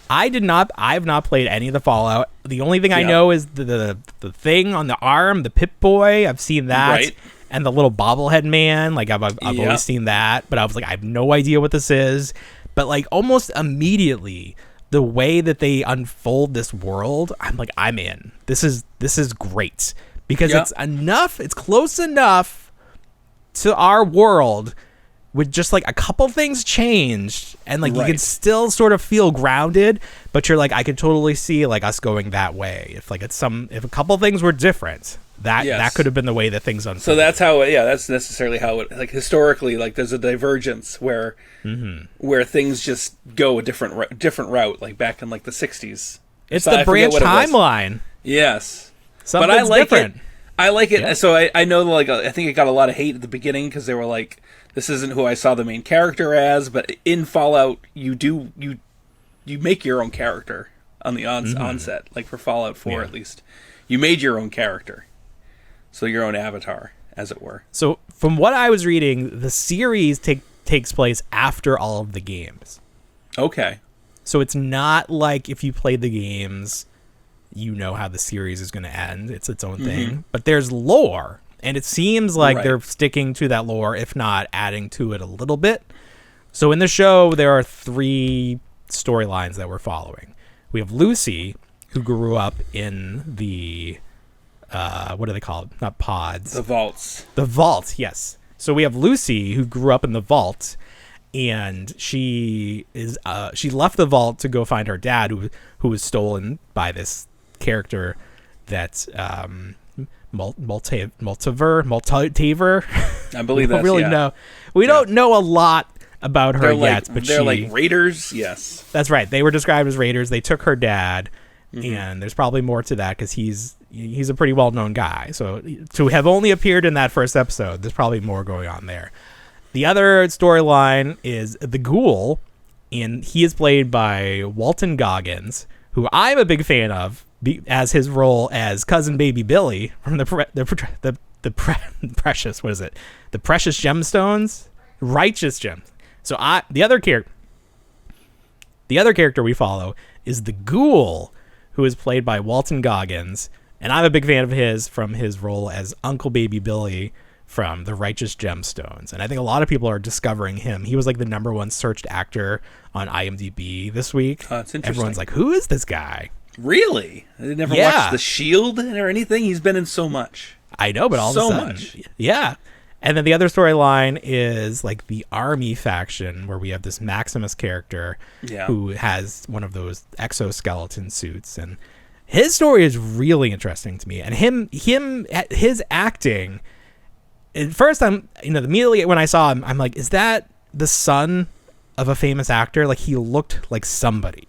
I have not played any of the Fallout. The only thing I know is the thing on the arm, the Pip-Boy. I've seen that. Right. And the little bobblehead man, like I've always seen that, but I was like, I have no idea what this is. But like almost immediately, the way that they unfold this world, I'm like, I'm in. This is great because it's close enough to our world with just like a couple things changed, and like you can still sort of feel grounded, but you're like, I could totally see like us going that way if like if a couple things were different. That could have been the way that things unfolded. So that's how, that's necessarily how it, like, historically, like, there's a divergence where things just go a different route, like back in like the 60s. It's the branch timeline. Yes, but I like different. It. I like it. Yeah. So I know, like, I think it got a lot of hate at the beginning because they were like, this isn't who I saw the main character as. But in Fallout, you make your own character on the onset, like for Fallout 4 at least. You made your own character. So your own avatar, as it were. So from what I was reading, the series takes place after all of the games. Okay. So it's not like if you played the games, you know how the series is going to end. It's its own thing. But there's lore, and it seems like they're sticking to that lore, if not adding to it a little bit. So in the show, there are 3 storylines that we're following. We have Lucy, who grew up in the... what are they called? Not pods. The vaults. The vault, yes. So we have Lucy, who grew up in the vault, and she left the vault to go find her dad, who was stolen by this character that's Maltaver. I believe that's really know. We don't know a lot about her yet, but they're like raiders. Yes, that's right. They were described as raiders. They took her dad. And there's probably more to that because he's a pretty well-known guy. So to have only appeared in that first episode, there's probably more going on there. The other storyline is the Ghoul, and he is played by Walton Goggins, who I'm a big fan of as his role as cousin baby Billy from the Precious, what is it? The Precious Gemstones? Righteous Gems. So the other character we follow is the Ghoul, who is played by Walton Goggins, and I'm a big fan of his from his role as Uncle Baby Billy from the Righteous Gemstones. And I think a lot of people are discovering him. He was like the #1 searched actor on IMDb this week. Oh, that's interesting. Everyone's like, who is this guy? Really? I never watched The Shield or anything? He's been in so much. I know, but all of a sudden. So much. Yeah. And then the other storyline is like the army faction, where we have this Maximus character who has one of those exoskeleton suits, and his story is really interesting to me. And his acting. At first, immediately when I saw him, I'm like, is that the son of a famous actor? Like, he looked like somebody.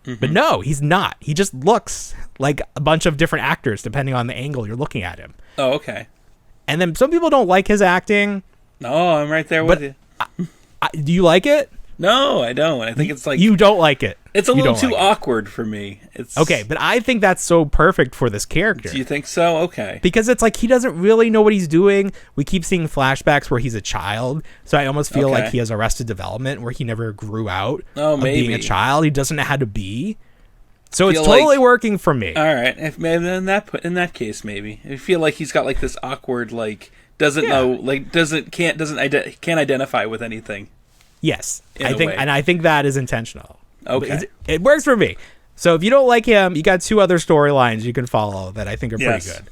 But no, he's not. He just looks like a bunch of different actors depending on the angle you're looking at him. Oh, okay. And then some people don't like his acting. No, I'm right there with you. Do you like it? No, I don't. I think it's like... You don't like it. It's a little too awkward for me. Okay, but I think that's so perfect for this character. Do you think so? Okay. Because it's like he doesn't really know what he's doing. We keep seeing flashbacks where he's a child, so I almost feel like he has Arrested Development, where he never grew out of being a child. He doesn't know how to be. So it's totally working for me. All right, if maybe in that case, maybe I feel like he's got like this awkward, like doesn't know, like can't identify with anything. Yes, I think that is intentional. Okay, it works for me. So if you don't like him, you got 2 other storylines you can follow that I think are pretty good.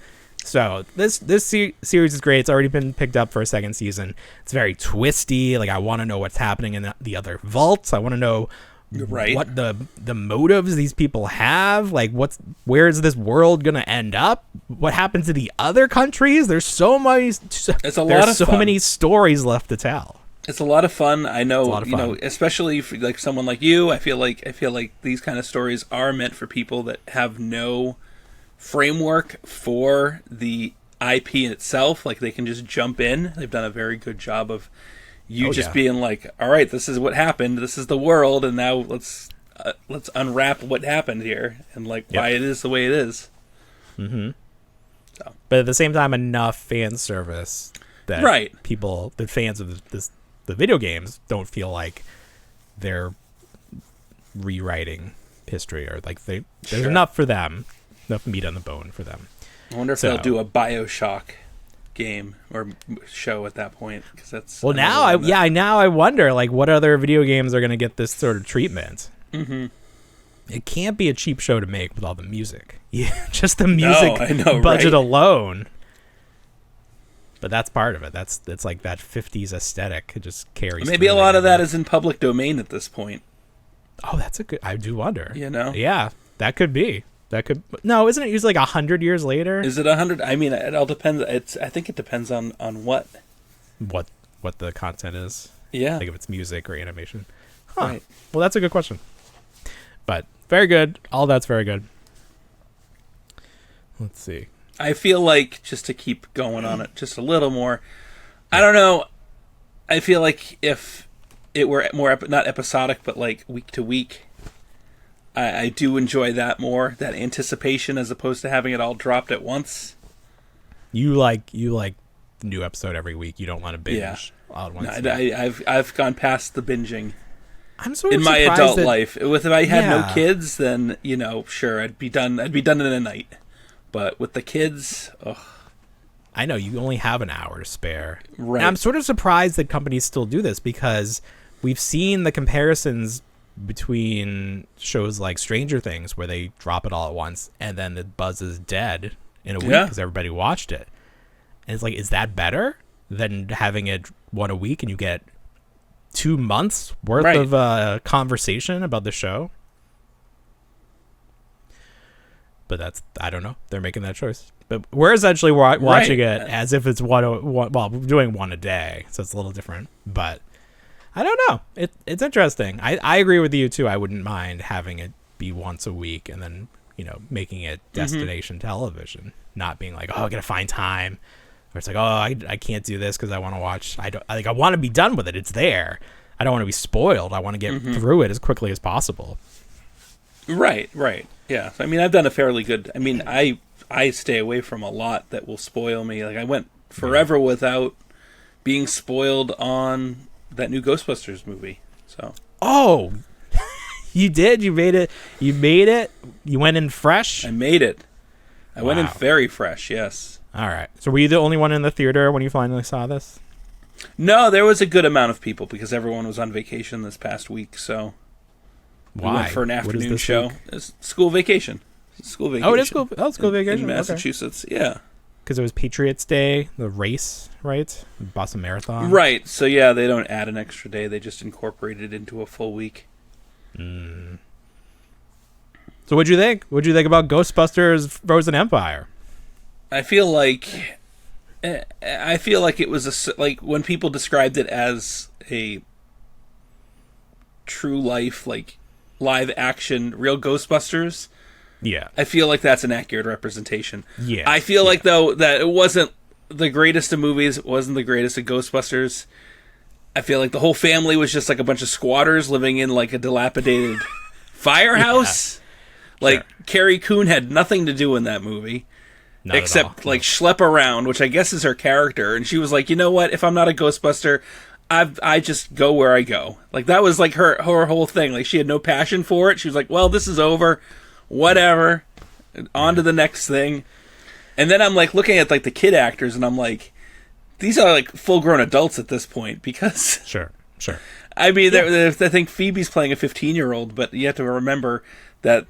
So this series is great. It's already been picked up for a 2nd season. It's very twisty. Like, I want to know what's happening in the other vaults. I want to know. What the motives these people have, like where is this world gonna end up? What happens to the other countries? There's so many. There's so many stories left to tell. It's a lot of fun. I know, especially for like someone like you. I feel like these kind of stories are meant for people that have no framework for the IP itself. Like, they can just jump in. They've done a very good job of. Being like, all right, this is what happened. This is the world, and now let's unwrap what happened here and why it is the way it is. Mm-hmm. So. But at the same time, enough fan service that people, the fans of the video games, don't feel like they're rewriting history, or like there's enough for them, enough meat on the bone for them. I wonder if they'll do a BioShock game or show at that point, because that's now I wonder like what other video games are going to get this sort of treatment. It can't be a cheap show to make with all the music. Just the music budget alone. But that's part of it. It's like that 50s aesthetic. It just carries. Maybe a lot of that is in public domain at this point. Oh, that's a good. I do wonder. Yeah, that could be. No, isn't it usually like 100 years later? Is it 100? I mean, it all depends. I think it depends on what the content is. Yeah, like if it's music or animation. Huh. Right. Well, that's a good question. But very good. All that's very good. Let's see. I feel like, just to keep going on it just a little more, I don't know. I feel like if it were more not episodic, but like week to week, I do enjoy that more. That anticipation, as opposed to having it all dropped at once. You like the new episode every week. You don't want to binge all at once. No, I've gone past the binging. I'm sort of in my adult life. If I had no kids, then sure, I'd be done in a night. But with the kids, I know you only have an hour to spare. Right. And I'm sort of surprised that companies still do this, because we've seen the comparisons between shows like Stranger Things, where they drop it all at once and then the buzz is dead in a week because everybody watched it. And it's like, is that better than having it one a week and you get 2 months worth of conversation about the show? But I don't know. They're making that choice. But we're essentially watching it as if it's one. Well, we're doing one a day, so it's a little different. But I don't know. It's interesting. I agree with you too. I wouldn't mind having it be once a week and then making it destination television, not being like, I gotta find time, or it's like, I can't do this because I want to watch. I want to be done with it. It's there. I don't want to be spoiled. I want to get through it as quickly as possible. Right. Yeah. I mean, I've done a fairly good. I mean, I stay away from a lot that will spoil me. Like, I went forever without being spoiled on that new Ghostbusters movie. So. Oh, you did? You made it? You went in fresh? I made it. I went in very fresh. Yes. All right. So were you the only one in the theater when you finally saw this? No, there was a good amount of people because everyone was on vacation this past week. So. Why? We went for an afternoon show. It's school vacation. Oh, it is school. Oh, school vacation in Massachusetts. Okay. Yeah, because it was Patriots Day, the race, right? Boston Marathon. Right. So yeah, they don't add an extra day; they just incorporate it into a full week. So what'd you think? What'd you think about Ghostbusters: Frozen Empire? I feel like it was like when people described it as a true life, like live action, real Ghostbusters. Yeah. I feel like that's an accurate representation. Yeah. I feel like, though, that it wasn't the greatest of movies. It wasn't the greatest of Ghostbusters. I feel like the whole family was just like a bunch of squatters living in like a dilapidated firehouse. Yeah. Like, Carrie Coon had nothing to do in that movie. Not except like schlep around, which I guess is her character. And she was like, you know what? If I'm not a Ghostbuster, I just go where I go. Like, that was like her whole thing. Like, she had no passion for it. She was like, well, this is over. Whatever. On to the next thing. And then I'm like looking at like the kid actors and I'm like, these are like full grown adults at this point because Sure. I mean, I think Phoebe's playing a 15-year-old, but you have to remember that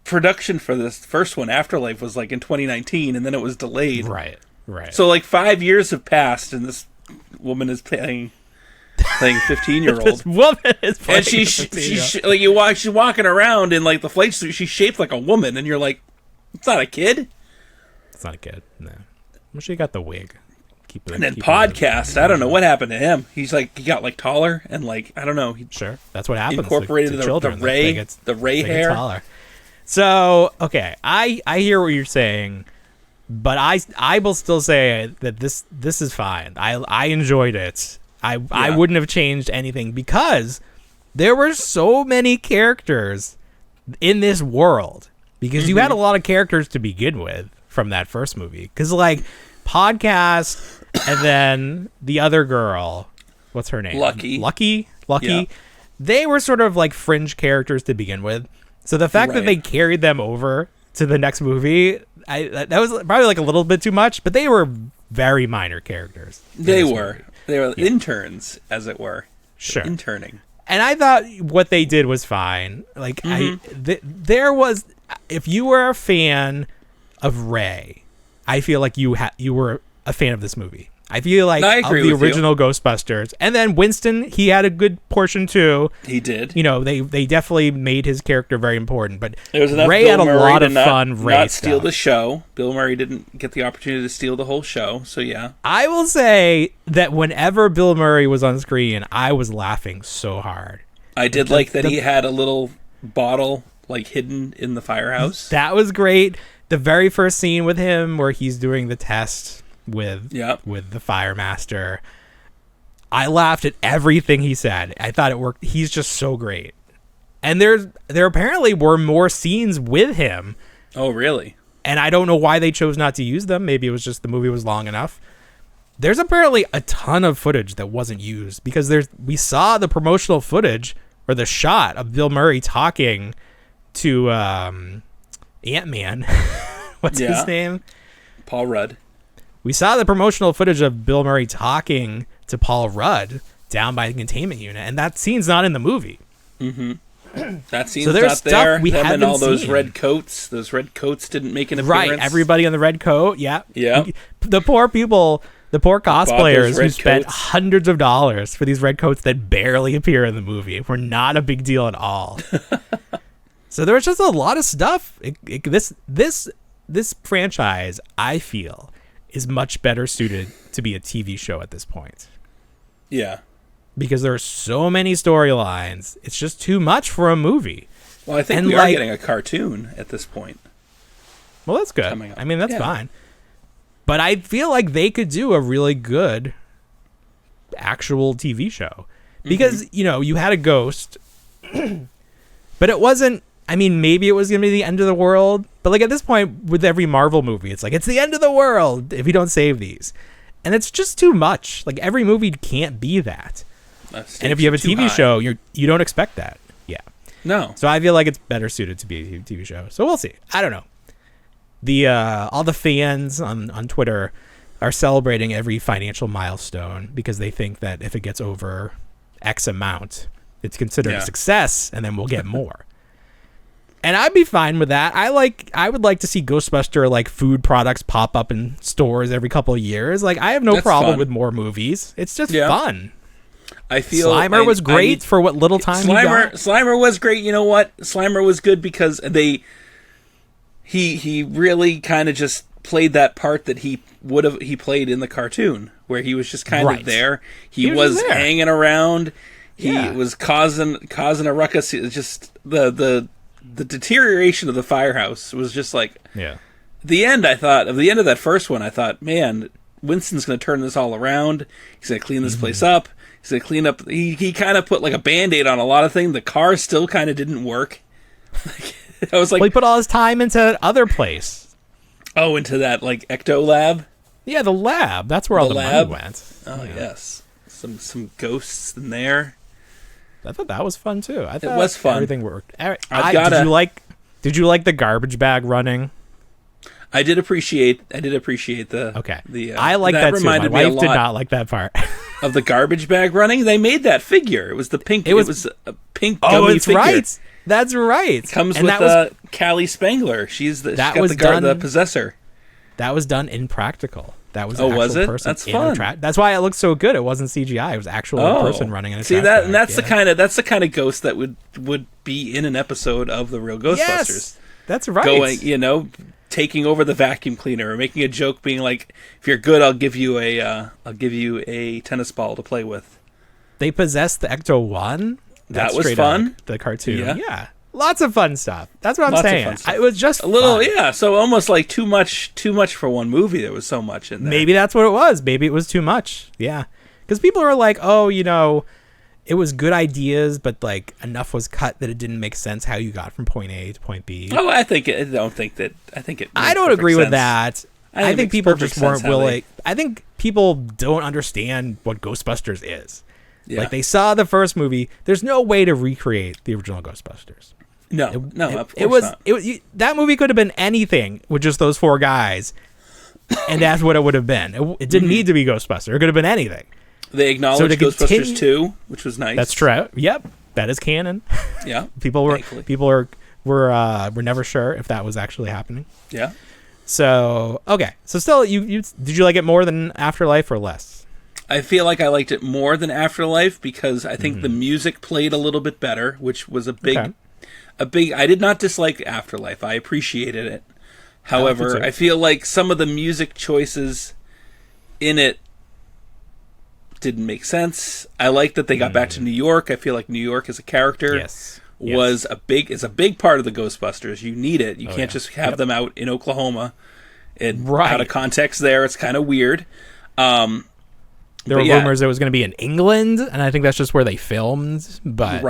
production for this first one, Afterlife, was like in 2019 and then it was delayed. Right. So like 5 years have passed and this woman is playing 15-year-old. This woman is playing, and she's like she's walking around in like the flight suit. She's shaped like a woman, and you're like, it's not a kid. It's not a kid. No. Well, she got the wig. And then Podcast. I don't know what happened to him. He's like he got like taller and like I don't know. Sure, that's what happens. Incorporated the Ray hair. Taller. So okay, I hear what you're saying. But I will still say that this is fine. I enjoyed it. I wouldn't have changed anything because there were so many characters in this world. Because you had a lot of characters to begin with from that first movie. Because like Podcast and then the other girl, what's her name? Lucky. Yeah. They were sort of like fringe characters to begin with. So the fact that they carried them over to the next movie, that was probably like a little bit too much, but they were very minor characers. They were interns, as it were. Sure. Interning. And I thought what they did was fine. Like there was, if you were a fan of Rey, I feel like you were a fan of this movie. I feel like I of agree the with original Ghostbusters, and then Winston, he had a good portion too. He did. You know, they definitely made his character very important. But There was enough Ray Bill had a Murray lot to of fun. Ray not steal stuff. the show. Bill Murray didn't get the opportunity to steal the whole show. So yeah, I will say that whenever Bill Murray was on screen, I was laughing so hard. I did like that he had a little bottle like hidden in the firehouse. That was great. The very first scene with him where he's doing the test with the fire master, I laughed at everything he said. I thought it worked. He's just so great. And there apparently were more scenes with him. Oh, really? And I don't know why they chose not to use them. Maybe it was just the movie was long enough. There's apparently a ton of footage that wasn't used because we saw the promotional footage or the shot of Bill Murray talking to Ant-Man. What's his name? Paul Rudd. We saw the promotional footage of Bill Murray talking to Paul Rudd down by the containment unit, and that scene's not in the movie. Mm-hmm. That scene's so there's not stuff there. we Them haven't and all those seen. red coats. Those red coats didn't make an appearance. Right, everybody in the red coat. Yeah. Yeah. The poor people, the poor cosplayers who red spent coats. hundreds of dollars for these red coats that barely appear in the movie were not a big deal at all. So there was just a lot of stuff. This franchise, I feel, is much better suited to be a TV show at this point. Yeah. Because there are so many storylines. It's just too much for a movie. Well, I think we are getting a cartoon at this point. Well, that's good. I mean, that's fine. But I feel like they could do a really good actual TV show. Because, you know, you had a ghost, but it wasn't, I mean, maybe it was going to be the end of the world. But, like, at this point, with every Marvel movie, it's like, it's the end of the world if you don't save these. And it's just too much. Like, every movie can't be that. And if you have a TV show, you don't expect that. Yeah. No. So I feel like it's better suited to be a TV show. So we'll see. I don't know. All the fans on Twitter are celebrating every financial milestone because they think that if it gets over X amount, it's considered a success, and then we'll get more. And I'd be fine with that. I would like to see Ghostbuster like food products pop up in stores every couple of years. Like, I have no problem with more movies. It's just fun. I feel Slimer was great for what little time he got. Slimer was great. You know what? Slimer was good because he really kind of just played that part that he played in the cartoon, where he was just kind of there. He was hanging around. He was causing a ruckus. It was just the deterioration of the firehouse was just like the end. I thought of the end of that first one. I thought, man, Winston's going to turn this all around. He's going to clean this place up. He's going to clean up. He kind of put like a Band-Aid on a lot of things. The car still kind of didn't work. I was like, well, he put all his time into that other place. Oh, into that like Ecto lab. Yeah, the lab. That's where all the money went. Oh yes, some ghosts in there. I thought that was fun too. I thought it was fun. Everything worked. Did you like the garbage bag running? I did appreciate the. Okay. The I like that too. My wife did not like that part. Of the garbage bag running, they made that figure. It was the pink. It was a pink gummy Oh, it's figure. Right. That's right. Comes with Callie Spangler. She's the possessor. That was done in practical. That was was it? Person That's fun. That's why it looked so good. It wasn't CGI. It was actual person running in a trash that, bag. and that's the kind of ghost that would be in an episode of the real Ghostbusters. Yes, that's right. Going, taking over the vacuum cleaner or making a joke, being like, "If you're good, I'll give you a tennis ball to play with." They possessed the Ecto-1. That was fun. The cartoon, yeah. Lots of fun stuff. That's what I'm saying. It was just a little, so almost like too much for one movie. There was so much in there. Maybe that's what it was. Maybe it was too much. Yeah, because people are like, "Oh, it was good ideas, but like enough was cut that it didn't make sense how you got from point A to point B." Oh, I don't think I don't agree with that. I think people just weren't willing. I think people don't understand what Ghostbusters is. Yeah. Like, they saw the first movie. There's no way to recreate the original Ghostbusters. No, of course not. That movie could have been anything with just those four guys, and that's what it would have been. It didn't need to be Ghostbuster. It could have been anything. They acknowledged Ghostbusters 2, which was nice. That's true. Yep, that is canon. Yeah, people were never sure if that was actually happening. Yeah. So okay, so still, you did you like it more than Afterlife or less? I feel like I liked it more than Afterlife because I think the music played a little bit better, which was a big. I did not dislike Afterlife. I appreciated it. However, I feel like some of the music choices in it didn't make sense. I like that they got back to New York. I feel like New York as a character is a big part of the Ghostbusters. You need it. You can't just have them out in Oklahoma and out of context there. It's kind of weird. There were rumors it was going to be in England, and I think that's just where they filmed. But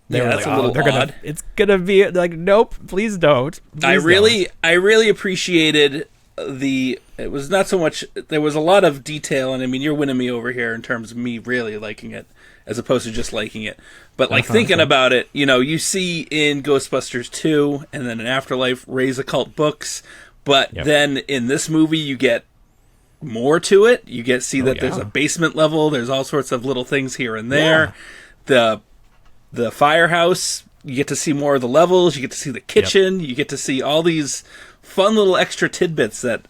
they were that's a little odd. It's gonna be like, nope, please don't. I really appreciated it was not so much, there was a lot of detail, and I mean, you're winning me over here in terms of me really liking it as opposed to just liking it. But like thinking about it, you see in Ghostbusters 2 and then in Afterlife Ray's Occult Books, but then in this movie you get more to it. You get that there's a basement level, there's all sorts of little things here and there. The firehouse, you get to see more of the levels, you get to see the kitchen, you get to see all these fun little extra tidbits that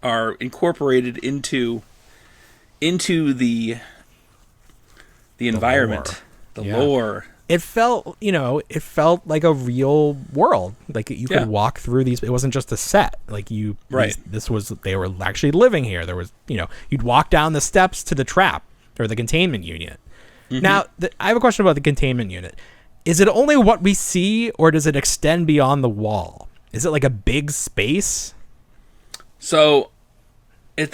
are incorporated into the environment, the lore. It felt like a real world. Like you could walk through these. It wasn't just a set. Like they were actually living here. There was, you'd walk down the steps to the trap or the containment unit. Now, I have a question about the containment unit. Is it only what we see, or does it extend beyond the wall? Is it like a big space? So, in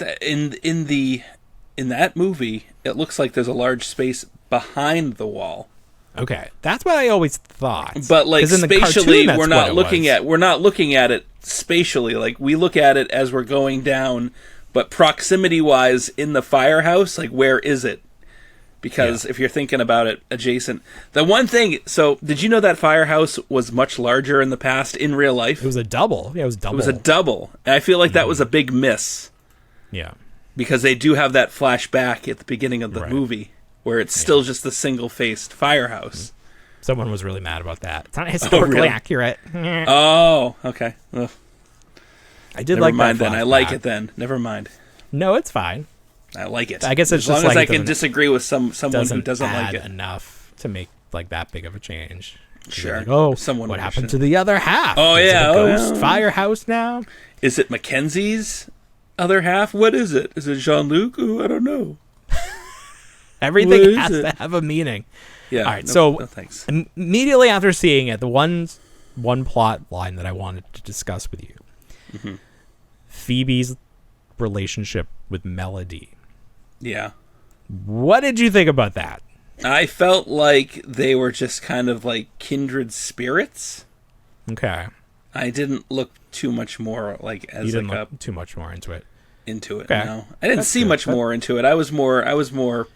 that movie, it looks like there's a large space behind the wall. Okay, that's what I always thought. But like spatially, we're not looking at it spatially. Like we look at it as we're going down, but proximity-wise, in the firehouse, like where is it? Because if you're thinking about it adjacent, the one thing, so did you know that firehouse was much larger in the past in real life? It was a double. Yeah, it was double. It was a double. And I feel like that was a big miss. Yeah. Because they do have that flashback at the beginning of the movie where it's still just the single-faced firehouse. Someone was really mad about that. It's not historically accurate. Oh, okay. Ugh. I did Never like mind that then. I like it then. Never mind. No, it's fine. I like it. I guess it's as just long as like I can disagree with someone who doesn't like it enough to make like that big of a change. Sure. Like, what happened to the other half? Oh is yeah, it a ghost firehouse now? Is it Mackenzie's other half? What is it? Is it Jean-Luc? Ooh, I don't know. Everything has to have a meaning. Yeah. All right. No, thanks. Immediately after seeing it, the one plot line that I wanted to discuss with you, Phoebe's relationship with Melody. Yeah. What did you think about that? I felt like they were just kind of like kindred spirits. Okay. I didn't look too much more like as you didn't look too much more into it. Okay. No, I didn't see much more into it. I was more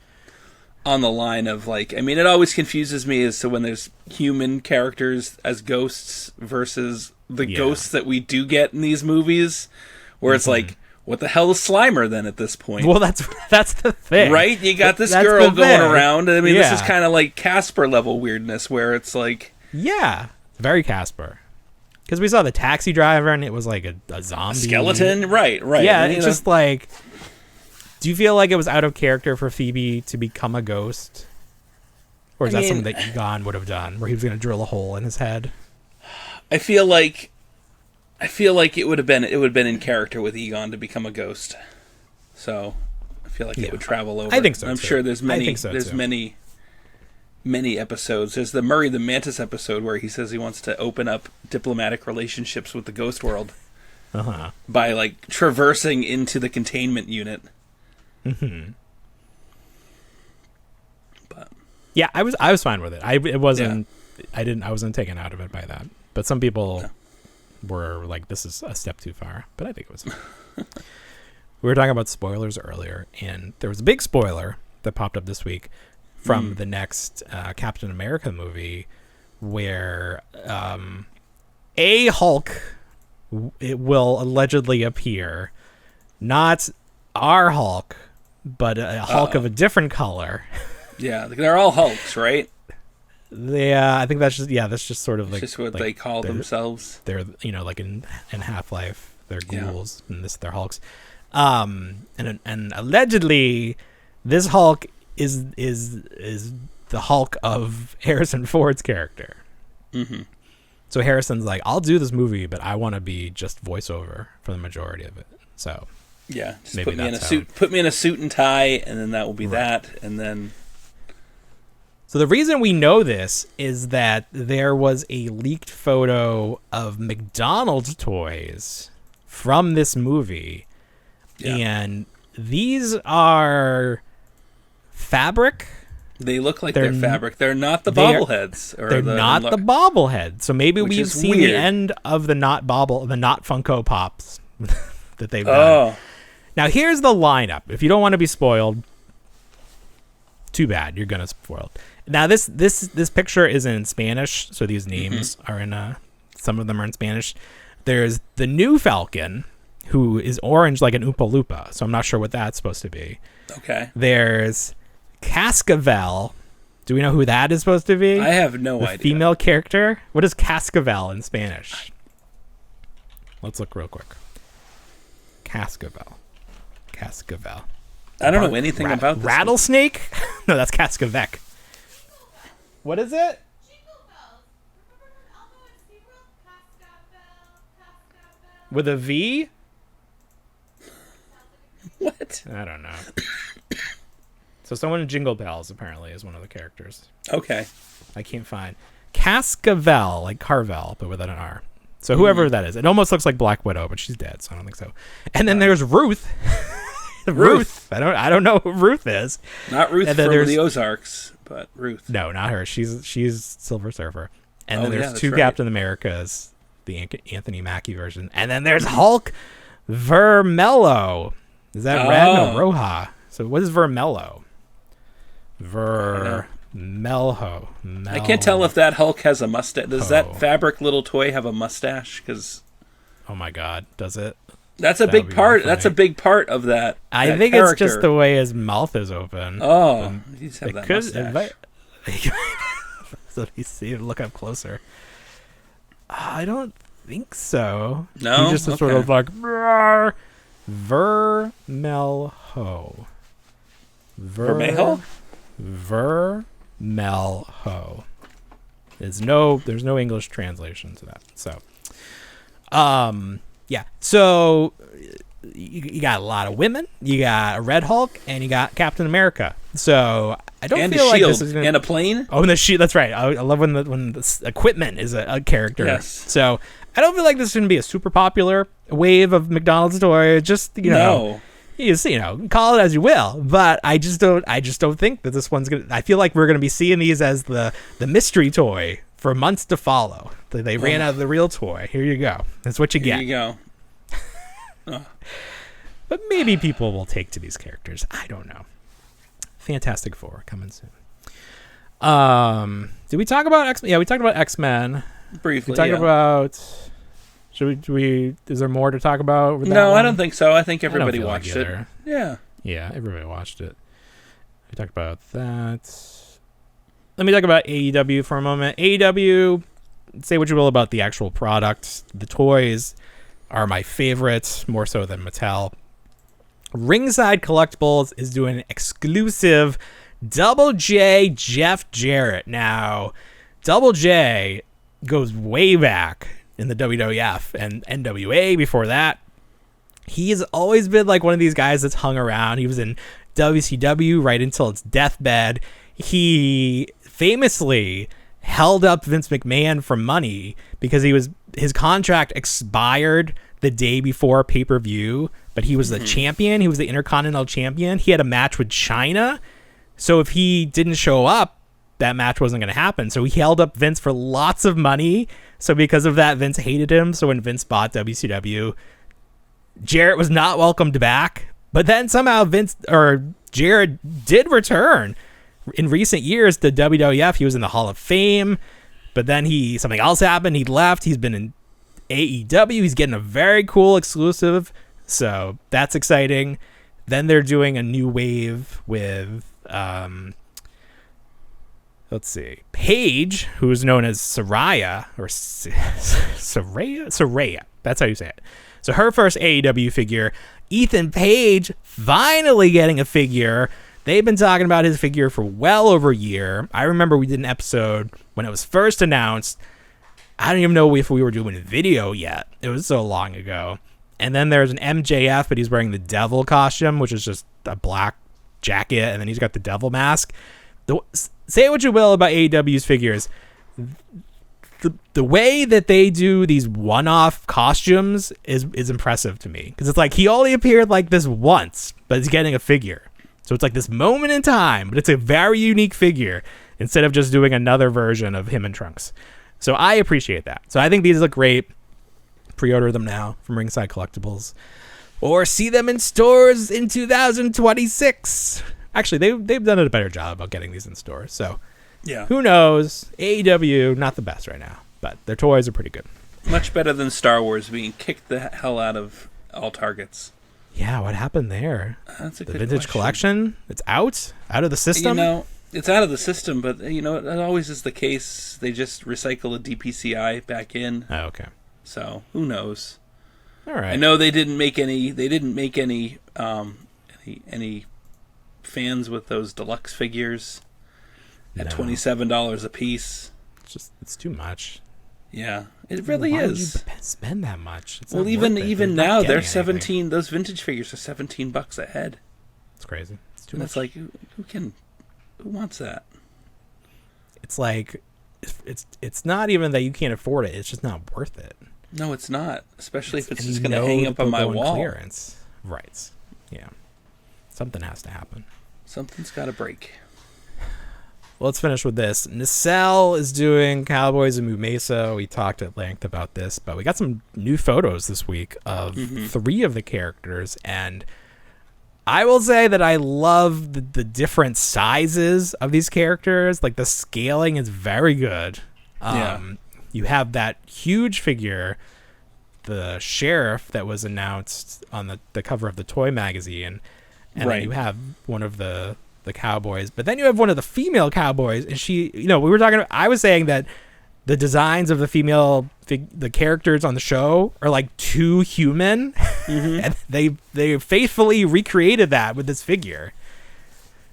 on the line of like. I mean, it always confuses me as to when there's human characters as ghosts versus the ghosts that we do get in these movies, where it's like, what the hell is Slimer then at this point? Well, that's the thing, right? You got this girl going around. I mean, this is kind of like Casper level weirdness, where it's like, very Casper. Because we saw the taxi driver, and it was like a zombie skeleton, right? Yeah, it's just like. Do you feel like it was out of character for Phoebe to become a ghost, or is that something that Egon would have done, where he was going to drill a hole in his head? I feel like it would have been in character with Egon to become a ghost. So I feel like it would travel over. I think so. I'm sure there's many episodes. There's the Murray the Mantis episode where he says he wants to open up diplomatic relationships with the ghost world by like traversing into the containment unit. But yeah, I was fine with it. I wasn't taken out of it by that. But some people were like, this is a step too far. But I think it was fine. We were talking about spoilers earlier, and there was a big spoiler that popped up this week from the next Captain America movie, where a Hulk it will allegedly appear, not our Hulk, but a Hulk of a different color. Yeah, they're all Hulks, right? Yeah, I think that's just sort of like just what they call themselves. They're like in Half-Life, their ghouls and their Hulks. And allegedly, this Hulk is the Hulk of Harrison Ford's character. Mm-hmm. So Harrison's like, I'll do this movie, but I want to be just voiceover for the majority of it. So yeah, just maybe put me in a suit. Put me in a suit and tie, and then that will be that. And then. So the reason we know this is that there was a leaked photo of McDonald's toys from this movie, and these are fabric. They look like they're fabric. They're not the bobbleheads. They're not the bobblehead. So maybe we've seen the end of the not Funko Pops that they've done. Now here's the lineup. If you don't want to be spoiled, too bad. You're gonna spoiled. Now this picture is in Spanish, so these names are in some of them are in Spanish. There's the new Falcon, who is orange like an Oompa Loompa, so I'm not sure what that's supposed to be. Okay. There's Cascavel. Do we know who that is supposed to be? I have no idea. Female character? What is Cascavel in Spanish? Let's look real quick. Cascavel. I don't know anything about this. Rattlesnake? No, that's Cascavec. What is it? With a V? What? I don't know. So someone in Jingle Bells apparently is one of the characters. Okay. I can't find. Cascavel, like Carvel, but without an R. So whoever that is. It almost looks like Black Widow, but she's dead, so I don't think so. And then there's Ruth. Ruth. I don't know who Ruth is. Not Ruth from the Ozarks, but Ruth. No, not her. She's Silver Surfer. And then there's two Captain Americas, the Anthony Mackie version. And then there's Hulk Vermelho. Is that red? No, Roja. So what is Vermelho? Vermelho. I can't tell if that Hulk has a mustache. Does that fabric little toy have a mustache? Because oh my God, does it? That's a big part. That's a big part of that. I think it's just the way his mouth is open. Oh, he's have that mustache. Let me see. Look up closer. I don't think so. No, he just sort of like Vermelho. Vermelho. Vermelho. There's no English translation to that. So, yeah. So you got a lot of women. You got a Red Hulk, and you got Captain America. So I don't feel like this is and a plane. Oh, and the shield. That's right. I love when the equipment is a character. Yes. So I don't feel like this is going to be a super popular wave of McDonald's toys. Just call it as you will, but I just don't think that this one's gonna. I feel like we're gonna be seeing these as the mystery toy for months to follow. They ran out of the real toy. Here you go. That's what you get. Here you go. But maybe people will take to these characters. I don't know. Fantastic Four coming soon. Did we talk about X-Men? Yeah, we talked about X-Men. Briefly. We talked about. Should we? Is there more to talk about? With that no, one? I don't think so. I think everybody watched it. Yeah. Yeah, everybody watched it. We talked about that. Let me talk about AEW for a moment. AEW, say what you will about the actual product. The toys are my favorite, more so than Mattel. Ringside Collectibles is doing an exclusive Double J Jeff Jarrett. Now, Double J goes way back in the WWF and NWA before that. He's always been like one of these guys that's hung around. He was in WCW right until its deathbed. He famously held up Vince McMahon for money because his contract expired the day before pay-per-view, but he was the champion. He was the Intercontinental Champion. He had a match with China. So if he didn't show up, that match wasn't going to happen. So he held up Vince for lots of money. So because of that, Vince hated him. So when Vince bought WCW, Jarrett was not welcomed back. But then somehow Jarrett did return in recent years to WWF. He was in the Hall of Fame, but then something else happened. He left. He's been in AEW. He's getting a very cool exclusive. So that's exciting. Then they're doing a new wave with, let's see, Paige, who is known as Saraya, or Saraya. That's how you say it. So her first AEW figure, Ethan Page, finally getting a figure. They've been talking about his figure for well over a year. I remember we did an episode when it was first announced. I don't even know if we were doing a video yet. It was so long ago. And then there's an MJF, but he's wearing the devil costume, which is just a black jacket, and then he's got the devil mask. Say what you will about AEW's figures. The way that they do these one-off costumes is impressive to me. Because it's like he only appeared like this once, but he's getting a figure. So it's like this moment in time, but it's a very unique figure instead of just doing another version of him in Trunks. So I appreciate that. So I think these look great. Pre-order them now from Ringside Collectibles. Or see them in stores in 2026. Actually, they've done a better job about getting these in stores. So yeah, who knows? AEW, not the best right now, but their toys are pretty good. Much better than Star Wars being kicked the hell out of all Targets. Yeah, what happened there? That's a the good Vintage question. Collection? It's out of the system? It's out of the system, but it always is the case. They just recycle a DPCI back in. Oh, okay. So who knows? All right. I know they didn't make any fans with those deluxe figures at $27 a piece. It's too much. Yeah, it really Why is. would you spend that much? It's well, not even worth it. even They're now not they're getting 17. anything. Those vintage figures are $17 a head. It's crazy. It's too And much. it's like who wants that? It's like it's not even that you can't afford it. It's just not worth it. No, it's not. Especially if it's And just you going to know hang that up on they'll my go in wall. Clearance. Right. Yeah. Something has to happen. Something's got to break. Well, let's finish with this. Nacelle is doing Cowboys and Moo Mesa. We talked at length about this, but we got some new photos this week of 3 of the characters, and I will say that I love the different sizes of these characters. Like, the scaling is very good. You have that huge figure, the sheriff that was announced on the cover of the toy magazine, and then you have one of the cowboys, but then you have one of the female cowboys, and I was saying that the designs of the female the characters on the show are like too human, and they faithfully recreated that with this figure.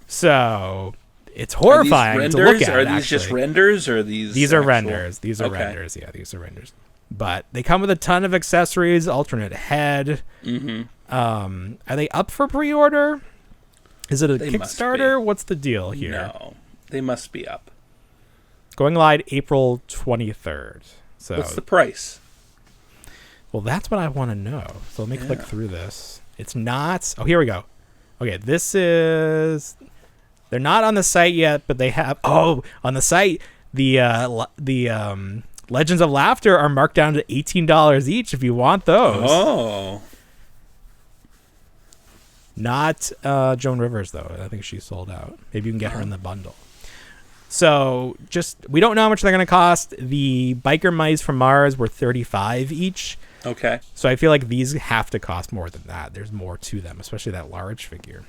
So it's horrifying to look at. Are these just renders, or these are renders? These are renders. Yeah, these are renders. But they come with a ton of accessories, alternate head. Are they up for pre-order? Is it a Kickstarter? What's the deal here? No, they must be up. Going live April 23rd. So what's the price? Well, that's what I want to know. So let me click through this. It's not. Oh, here we go. Okay, this is. They're not on the site yet, but they have. Oh, on the site, the Legends of Laughter are marked down to $18 each if you want those. Oh. Not Joan Rivers, though. I think she's sold out. Maybe you can get her in the bundle. So we don't know how much they're going to cost. The Biker Mice from Mars were $35 each. Okay. So I feel like these have to cost more than that. There's more to them, especially that large figure.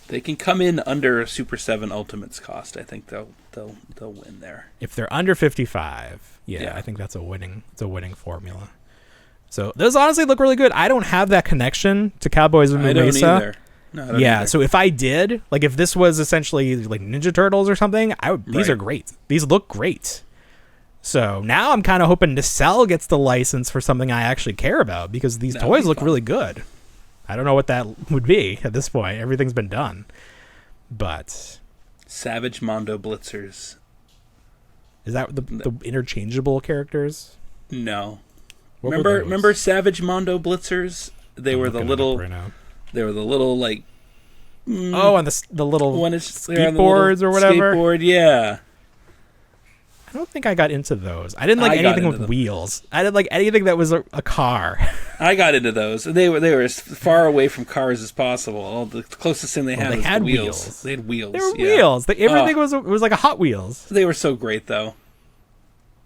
They can come in under Super 7 Ultimate's cost. I think they'll win there. If they're under 55, I think that's a winning formula. So those honestly look really good. I don't have that connection to Cowboys and Moo Mesa. I don't either. No, I don't either. So if I did, like if this was essentially like Ninja Turtles or something, these are great. These look great. So now I'm kind of hoping Nacelle gets the license for something I actually care about, because these toys look really good. I don't know what that would be at this point. Everything's been done. But Savage Mondo Blitzers. Is that the interchangeable characters? No. Remember Savage Mondo Blitzers? They were the little like on the little skateboards or whatever. Skateboard, yeah. I don't think I got into those. I didn't like anything with wheels. I didn't like anything that was a car. I got into those. They were as far away from cars as possible. The closest thing they had was wheels. They had wheels. They were wheels. Everything was like a Hot Wheels. They were so great, though.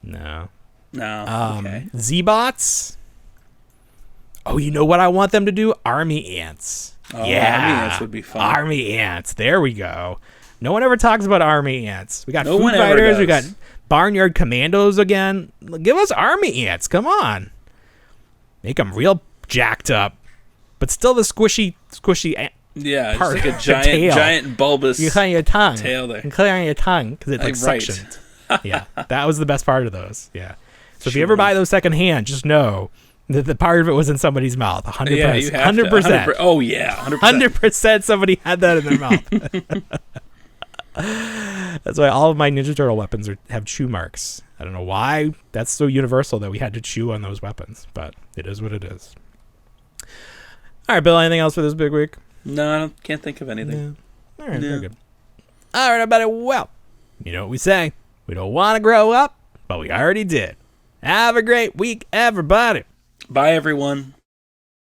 No. Okay. Z-Bots. Oh, you know what I want them to do? Army Ants. Oh, yeah. Army Ants would be fun. Army Ants. There we go. No one ever talks about Army Ants. We got Foo Fighters. We got Barnyard Commandos again. Give us Army Ants. Come on. Make them real jacked up, but still the squishy Yeah, part, it's like a giant bulbous you clear your tongue. tail there. You clear your tongue because it's like Right. suctioned. Yeah, that was the best part of those. Yeah. So if you ever buy those secondhand, just know that the part of it was in somebody's mouth. 100%. Yeah, you have 100%. To. Oh, yeah, 100%. 100% somebody had that in their mouth. That's why all of my Ninja Turtle weapons have chew marks. I don't know why that's so universal that we had to chew on those weapons, but it is what it is. All right, Bill, anything else for this big week? No, I can't think of anything. No. All right, very good. All right, everybody. Well, you know what we say. We don't want to grow up, but we already did. Have a great week, everybody. Bye, everyone.